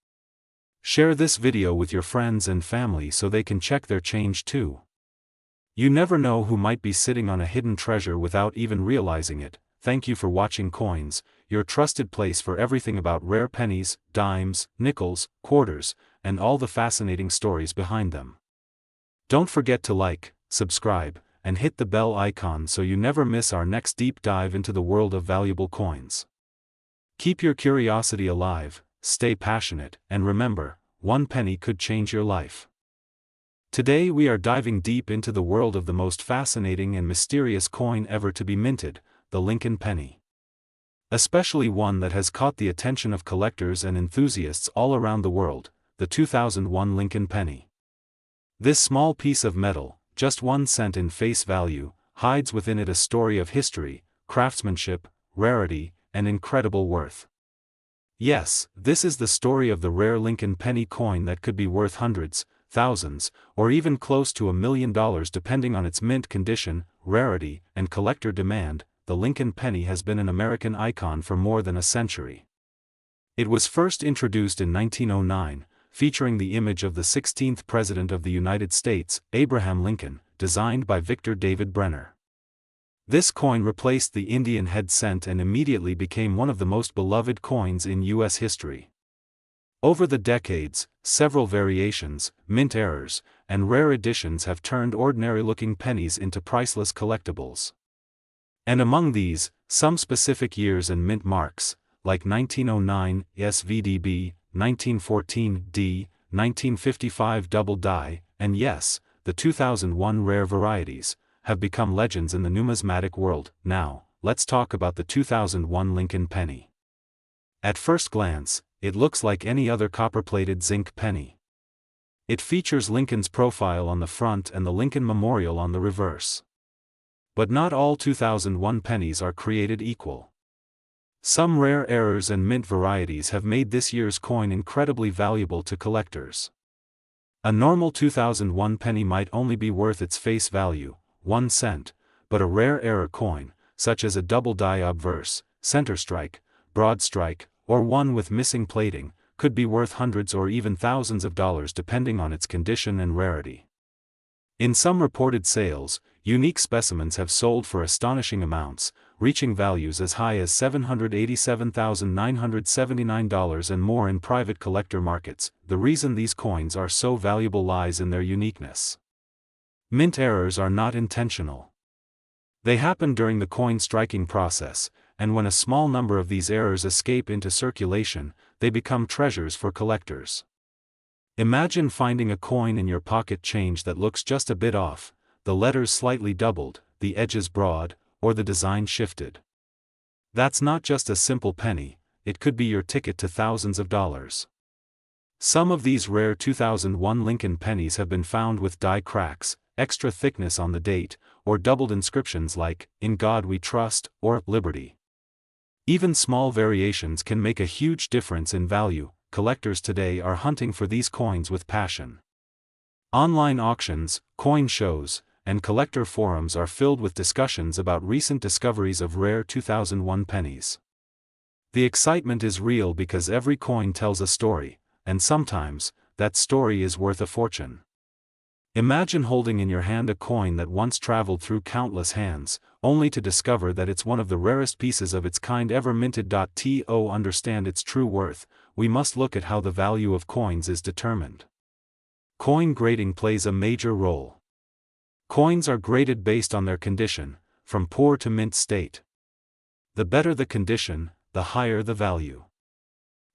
Share this video with your friends and family so they can check their change too. You never know who might be sitting on a hidden treasure without even realizing it. Thank you for watching Coins, your trusted place for everything about rare pennies, dimes, nickels, quarters, and all the fascinating stories behind them. Don't forget to like, subscribe, and hit the bell icon so you never miss our next deep dive into the world of valuable coins. Keep your curiosity alive, stay passionate, and remember, one penny could change your life. Today we are diving deep into the world of the most fascinating and mysterious coin ever to be minted, the Lincoln penny. Especially one that has caught the attention of collectors and enthusiasts all around the world, the 2001 Lincoln penny. This small piece of metal, just 1 cent in face value, hides within it a story of history, craftsmanship, rarity, and incredible worth. Yes, this is the story of the rare Lincoln penny coin that could be worth hundreds, thousands, or even close to $1 million depending on its mint condition, rarity, and collector demand. The Lincoln penny has been an American icon for more than a century. It was first introduced in 1909, featuring the image of the 16th President of the United States, Abraham Lincoln, designed by Victor David Brenner. This coin replaced the Indian head cent and immediately became one of the most beloved coins in U.S. history. Over the decades, several variations, mint errors, and rare editions have turned ordinary-looking pennies into priceless collectibles. And among these, some specific years and mint marks, like 1909 SVDB, 1914 D, 1955 double die, and yes, the 2001 rare varieties, have become legends in the numismatic world. Now, let's talk about the 2001 Lincoln penny. At first glance, it looks like any other copper-plated zinc penny. It features Lincoln's profile on the front and the Lincoln Memorial on the reverse. But not all 2001 pennies are created equal. Some rare errors and mint varieties have made this year's coin incredibly valuable to collectors. A normal 2001 penny might only be worth its face value, 1 cent, but a rare error coin, such as a double die obverse, center strike, broad strike, or one with missing plating, could be worth hundreds or even thousands of dollars depending on its condition and rarity. In some reported sales, unique specimens have sold for astonishing amounts, reaching values as high as $787,979 and more in private collector markets. The reason these coins are so valuable lies in their uniqueness. Mint errors are not intentional. They happen during the coin striking process, and when a small number of these errors escape into circulation, they become treasures for collectors. Imagine finding a coin in your pocket change that looks just a bit off, the letters slightly doubled, the edges broad, or the design shifted. That's not just a simple penny, it could be your ticket to thousands of dollars. Some of these rare 2001 Lincoln pennies have been found with die cracks, extra thickness on the date, or doubled inscriptions like, "In God We Trust," or "Liberty." Even small variations can make a huge difference in value. Collectors today are hunting for these coins with passion. Online auctions, coin shows, and collector forums are filled with discussions about recent discoveries of rare 2001 pennies. The excitement is real because every coin tells a story, and sometimes, that story is worth a fortune. Imagine holding in your hand a coin that once traveled through countless hands, only to discover that it's one of the rarest pieces of its kind ever minted. To understand its true worth, we must look at how the value of coins is determined. Coin grading plays a major role. Coins are graded based on their condition, from poor to mint state. The better the condition, the higher the value.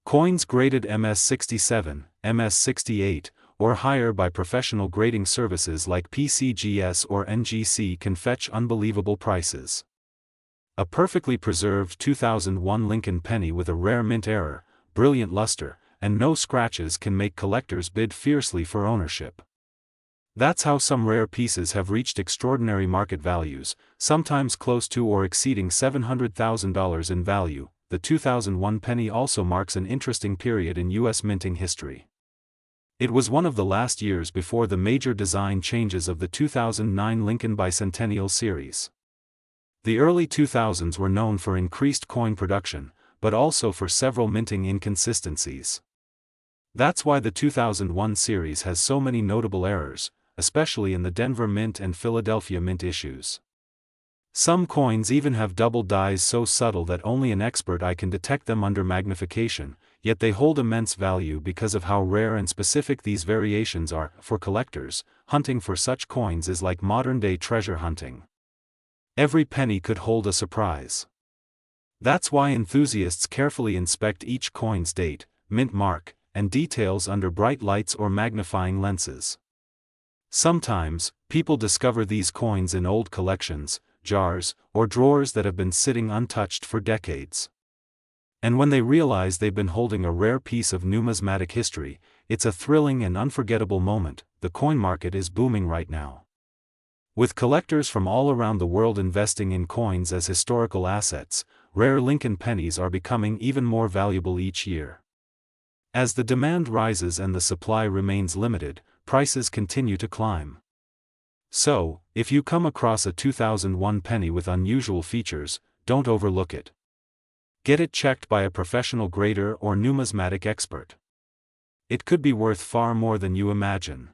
Coins graded MS67, MS68, or higher by professional grading services like PCGS or NGC can fetch unbelievable prices. A perfectly preserved 2001 Lincoln penny with a rare mint error, brilliant luster, and no scratches can make collectors bid fiercely for ownership. That's how some rare pieces have reached extraordinary market values, sometimes close to or exceeding $700,000 in value. The 2001 penny also marks an interesting period in U.S. minting history. It was one of the last years before the major design changes of the 2009 Lincoln Bicentennial series. The early 2000s were known for increased coin production, but also for several minting inconsistencies. That's why the 2001 series has so many notable errors, especially in the Denver Mint and Philadelphia Mint issues. Some coins even have double dies so subtle that only an expert eye can detect them under magnification, yet they hold immense value because of how rare and specific these variations are. For collectors, hunting for such coins is like modern-day treasure hunting. Every penny could hold a surprise. That's why enthusiasts carefully inspect each coin's date, mint mark, and details under bright lights or magnifying lenses. Sometimes, people discover these coins in old collections, jars, or drawers that have been sitting untouched for decades. And when they realize they've been holding a rare piece of numismatic history, it's a thrilling and unforgettable moment. The coin market is booming right now. With collectors from all around the world investing in coins as historical assets, rare Lincoln pennies are becoming even more valuable each year. As the demand rises and the supply remains limited, prices continue to climb. So, if you come across a 2001 penny with unusual features, don't overlook it. Get it checked by a professional grader or numismatic expert. It could be worth far more than you imagine.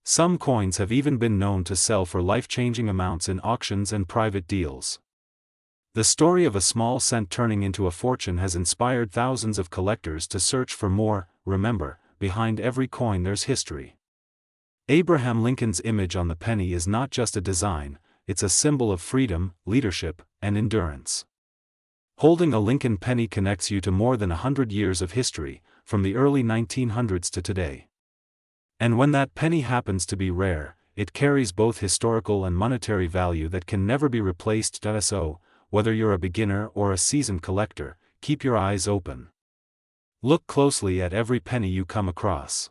Some coins have even been known to sell for life-changing amounts in auctions and private deals. The story of a small cent turning into a fortune has inspired thousands of collectors to search for more. Remember, behind every coin there's history. Abraham Lincoln's image on the penny is not just a design, it's a symbol of freedom, leadership, and endurance. Holding a Lincoln penny connects you to more than 100 years of history, from the early 1900s to today. And when that penny happens to be rare, it carries both historical and monetary value that can never be replaced. So, whether you're a beginner or a seasoned collector, keep your eyes open. Look closely at every penny you come across.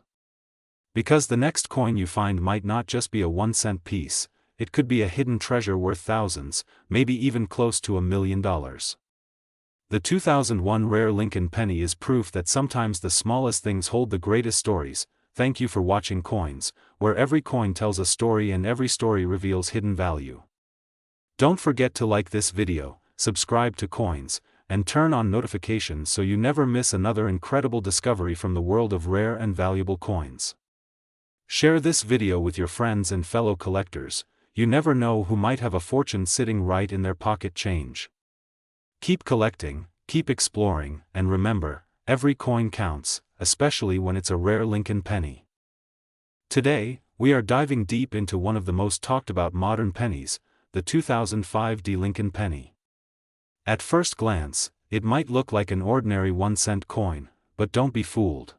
Because the next coin you find might not just be a 1-cent piece, it could be a hidden treasure worth thousands, maybe even close to $1 million. The 2001 rare Lincoln penny is proof that sometimes the smallest things hold the greatest stories. Thank you for watching Coins, where every coin tells a story and every story reveals hidden value. Don't forget to like this video, subscribe to Coins, and turn on notifications so you never miss another incredible discovery from the world of rare and valuable coins. Share this video with your friends and fellow collectors. You never know who might have a fortune sitting right in their pocket change. Keep collecting, keep exploring, and remember, every coin counts, especially when it's a rare Lincoln penny. Today, we are diving deep into one of the most talked about modern pennies, the 2005 Lincoln penny. At first glance, it might look like an ordinary 1-cent coin, but don't be fooled.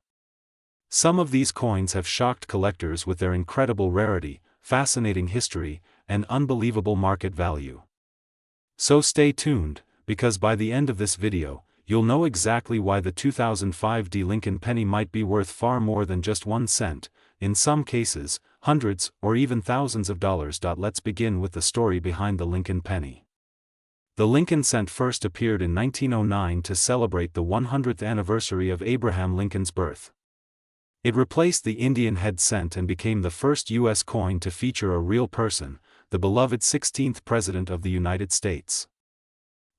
Some of these coins have shocked collectors with their incredible rarity, fascinating history, and unbelievable market value. So stay tuned, because by the end of this video, you'll know exactly why the 2005 Lincoln penny might be worth far more than just 1 cent, in some cases, hundreds or even thousands of dollars. Let's begin with the story behind the Lincoln penny. The Lincoln cent first appeared in 1909 to celebrate the 100th anniversary of Abraham Lincoln's birth. It replaced the Indian head cent and became the first U.S. coin to feature a real person, the beloved 16th President of the United States.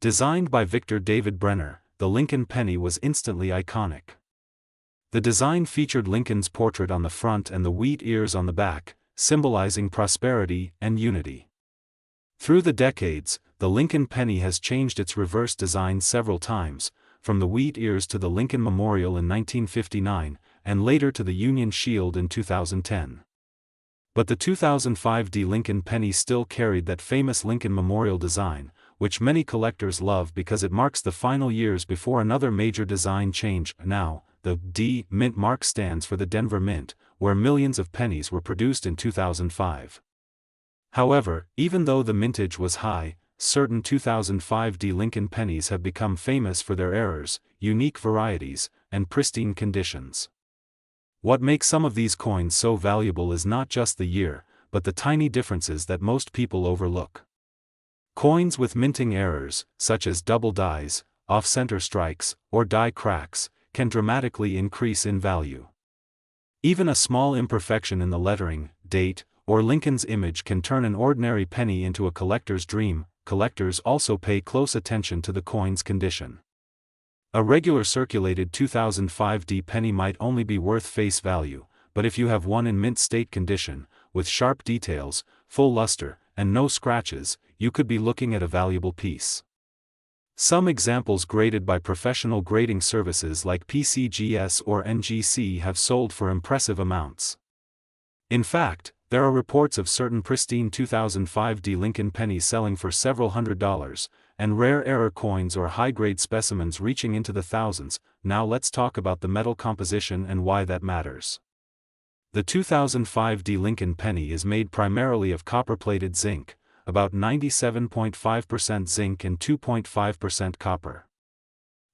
Designed by Victor David Brenner, the Lincoln penny was instantly iconic. The design featured Lincoln's portrait on the front and the wheat ears on the back, symbolizing prosperity and unity. Through the decades, the Lincoln penny has changed its reverse design several times, from the wheat ears to the Lincoln Memorial in 1959, and later to the Union Shield in 2010. But the 2005 Lincoln penny still carried that famous Lincoln Memorial design, which many collectors love because it marks the final years before another major design change. Now, the D Mint mark stands for the Denver Mint, where millions of pennies were produced in 2005. However, even though the mintage was high, certain 2005 Lincoln pennies have become famous for their errors, unique varieties, and pristine conditions. What makes some of these coins so valuable is not just the year, but the tiny differences that most people overlook. Coins with minting errors, such as double dies, off-center strikes, or die cracks, can dramatically increase in value. Even a small imperfection in the lettering, date, or Lincoln's image can turn an ordinary penny into a collector's dream. Collectors also pay close attention to the coin's condition. A regular circulated 2005D penny might only be worth face value, but if you have one in mint state condition, with sharp details, full luster, and no scratches, you could be looking at a valuable piece. Some examples graded by professional grading services like PCGS or NGC have sold for impressive amounts. In fact, there are reports of certain pristine 2005D Lincoln pennies selling for several $100s, and rare error coins or high-grade specimens reaching into the thousands. Now let's talk about the metal composition and why that matters. The 2005D Lincoln penny is made primarily of copper-plated zinc, about 97.5% zinc and 2.5% copper.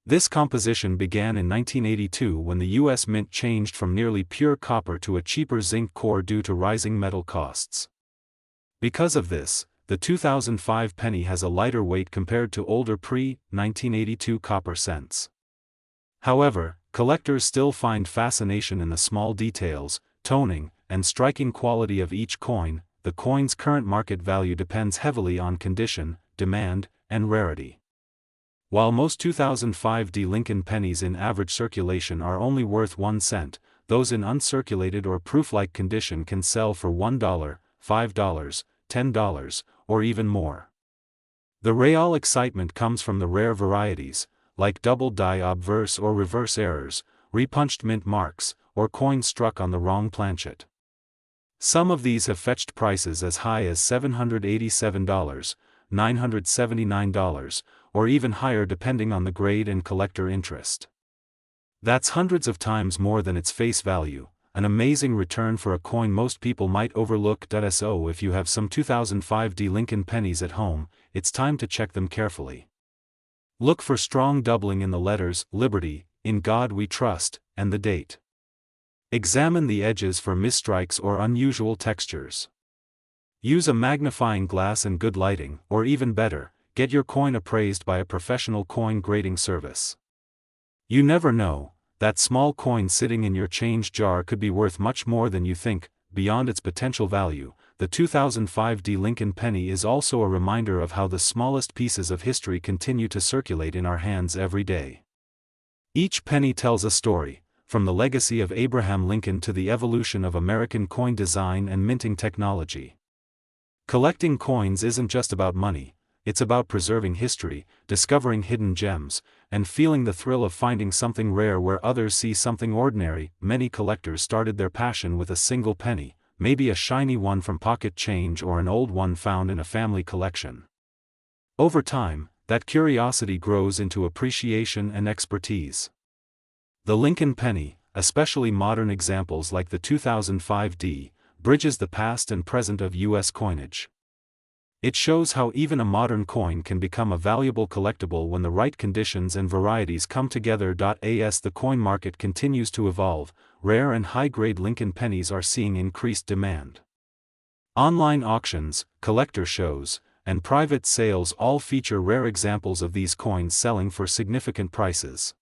This composition began in 1982 when the U.S. Mint changed from nearly pure copper to a cheaper zinc core due to rising metal costs. Because of this, the 2005 penny has a lighter weight compared to older pre-1982 copper cents. However, collectors still find fascination in the small details, toning, and striking quality of each coin. The coin's current market value depends heavily on condition, demand, and rarity. While most 2005D Lincoln pennies in average circulation are only worth 1 cent, those in uncirculated or proof-like condition can sell for $1, $5, $10, or even more. The real excitement comes from the rare varieties, like double die obverse or reverse errors, repunched mint marks, or coins struck on the wrong planchet. Some of these have fetched prices as high as $787, $979, or even higher depending on the grade and collector interest. That's hundreds of times more than its face value, an amazing return for a coin most people might overlook. So if you have some 2005D Lincoln pennies at home, it's time to check them carefully. Look for strong doubling in the letters Liberty, In God We Trust, and the date. Examine the edges for misstrikes or unusual textures. Use a magnifying glass and good lighting, or even better, get your coin appraised by a professional coin grading service. You never know, that small coin sitting in your change jar could be worth much more than you think. Beyond its potential value, the 2005D Lincoln penny is also a reminder of how the smallest pieces of history continue to circulate in our hands every day. Each penny tells a story, from the legacy of Abraham Lincoln to the evolution of American coin design and minting technology. Collecting coins isn't just about money, it's about preserving history, discovering hidden gems, and feeling the thrill of finding something rare where others see something ordinary. Many collectors started their passion with a single penny, maybe a shiny one from pocket change or an old one found in a family collection. Over time, that curiosity grows into appreciation and expertise. The Lincoln penny, especially modern examples like the 2005D, bridges the past and present of U.S. coinage. It shows how even a modern coin can become a valuable collectible when the right conditions and varieties come together. As the coin market continues to evolve, rare and high-grade Lincoln pennies are seeing increased demand. Online auctions, collector shows, and private sales all feature rare examples of these coins selling for significant prices.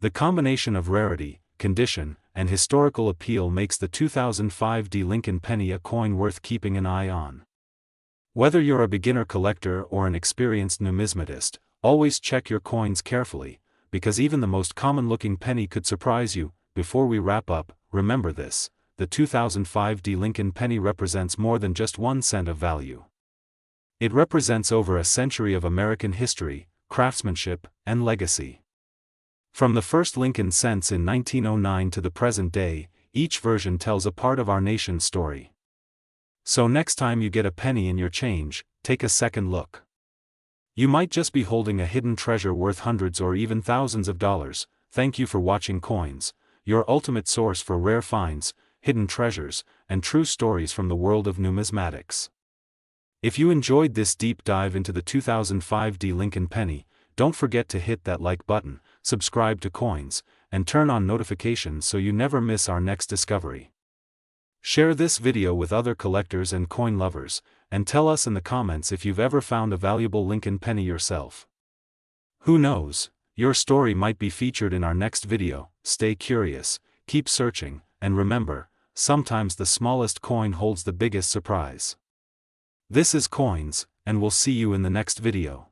The combination of rarity, condition, and historical appeal makes the 2005D Lincoln penny a coin worth keeping an eye on. Whether you're a beginner collector or an experienced numismatist, always check your coins carefully, because even the most common-looking penny could surprise you. Before we wrap up, remember this: the 2005D Lincoln penny represents more than just 1 cent of value. It represents over a century of American history, craftsmanship, and legacy. From the first Lincoln cents in 1909 to the present day, each version tells a part of our nation's story. So next time you get a penny in your change, take a second look. You might just be holding a hidden treasure worth hundreds or even thousands of dollars. Thank you for watching Coins, your ultimate source for rare finds, hidden treasures, and true stories from the world of numismatics. If you enjoyed this deep dive into the 2005D Lincoln penny, don't forget to hit that like button, subscribe to Coins, and turn on notifications so you never miss our next discovery. Share this video with other collectors and coin lovers, and tell us in the comments if you've ever found a valuable Lincoln penny yourself. Who knows, your story might be featured in our next video. Stay curious, keep searching, and remember, sometimes the smallest coin holds the biggest surprise. This is Coins, and we'll see you in the next video.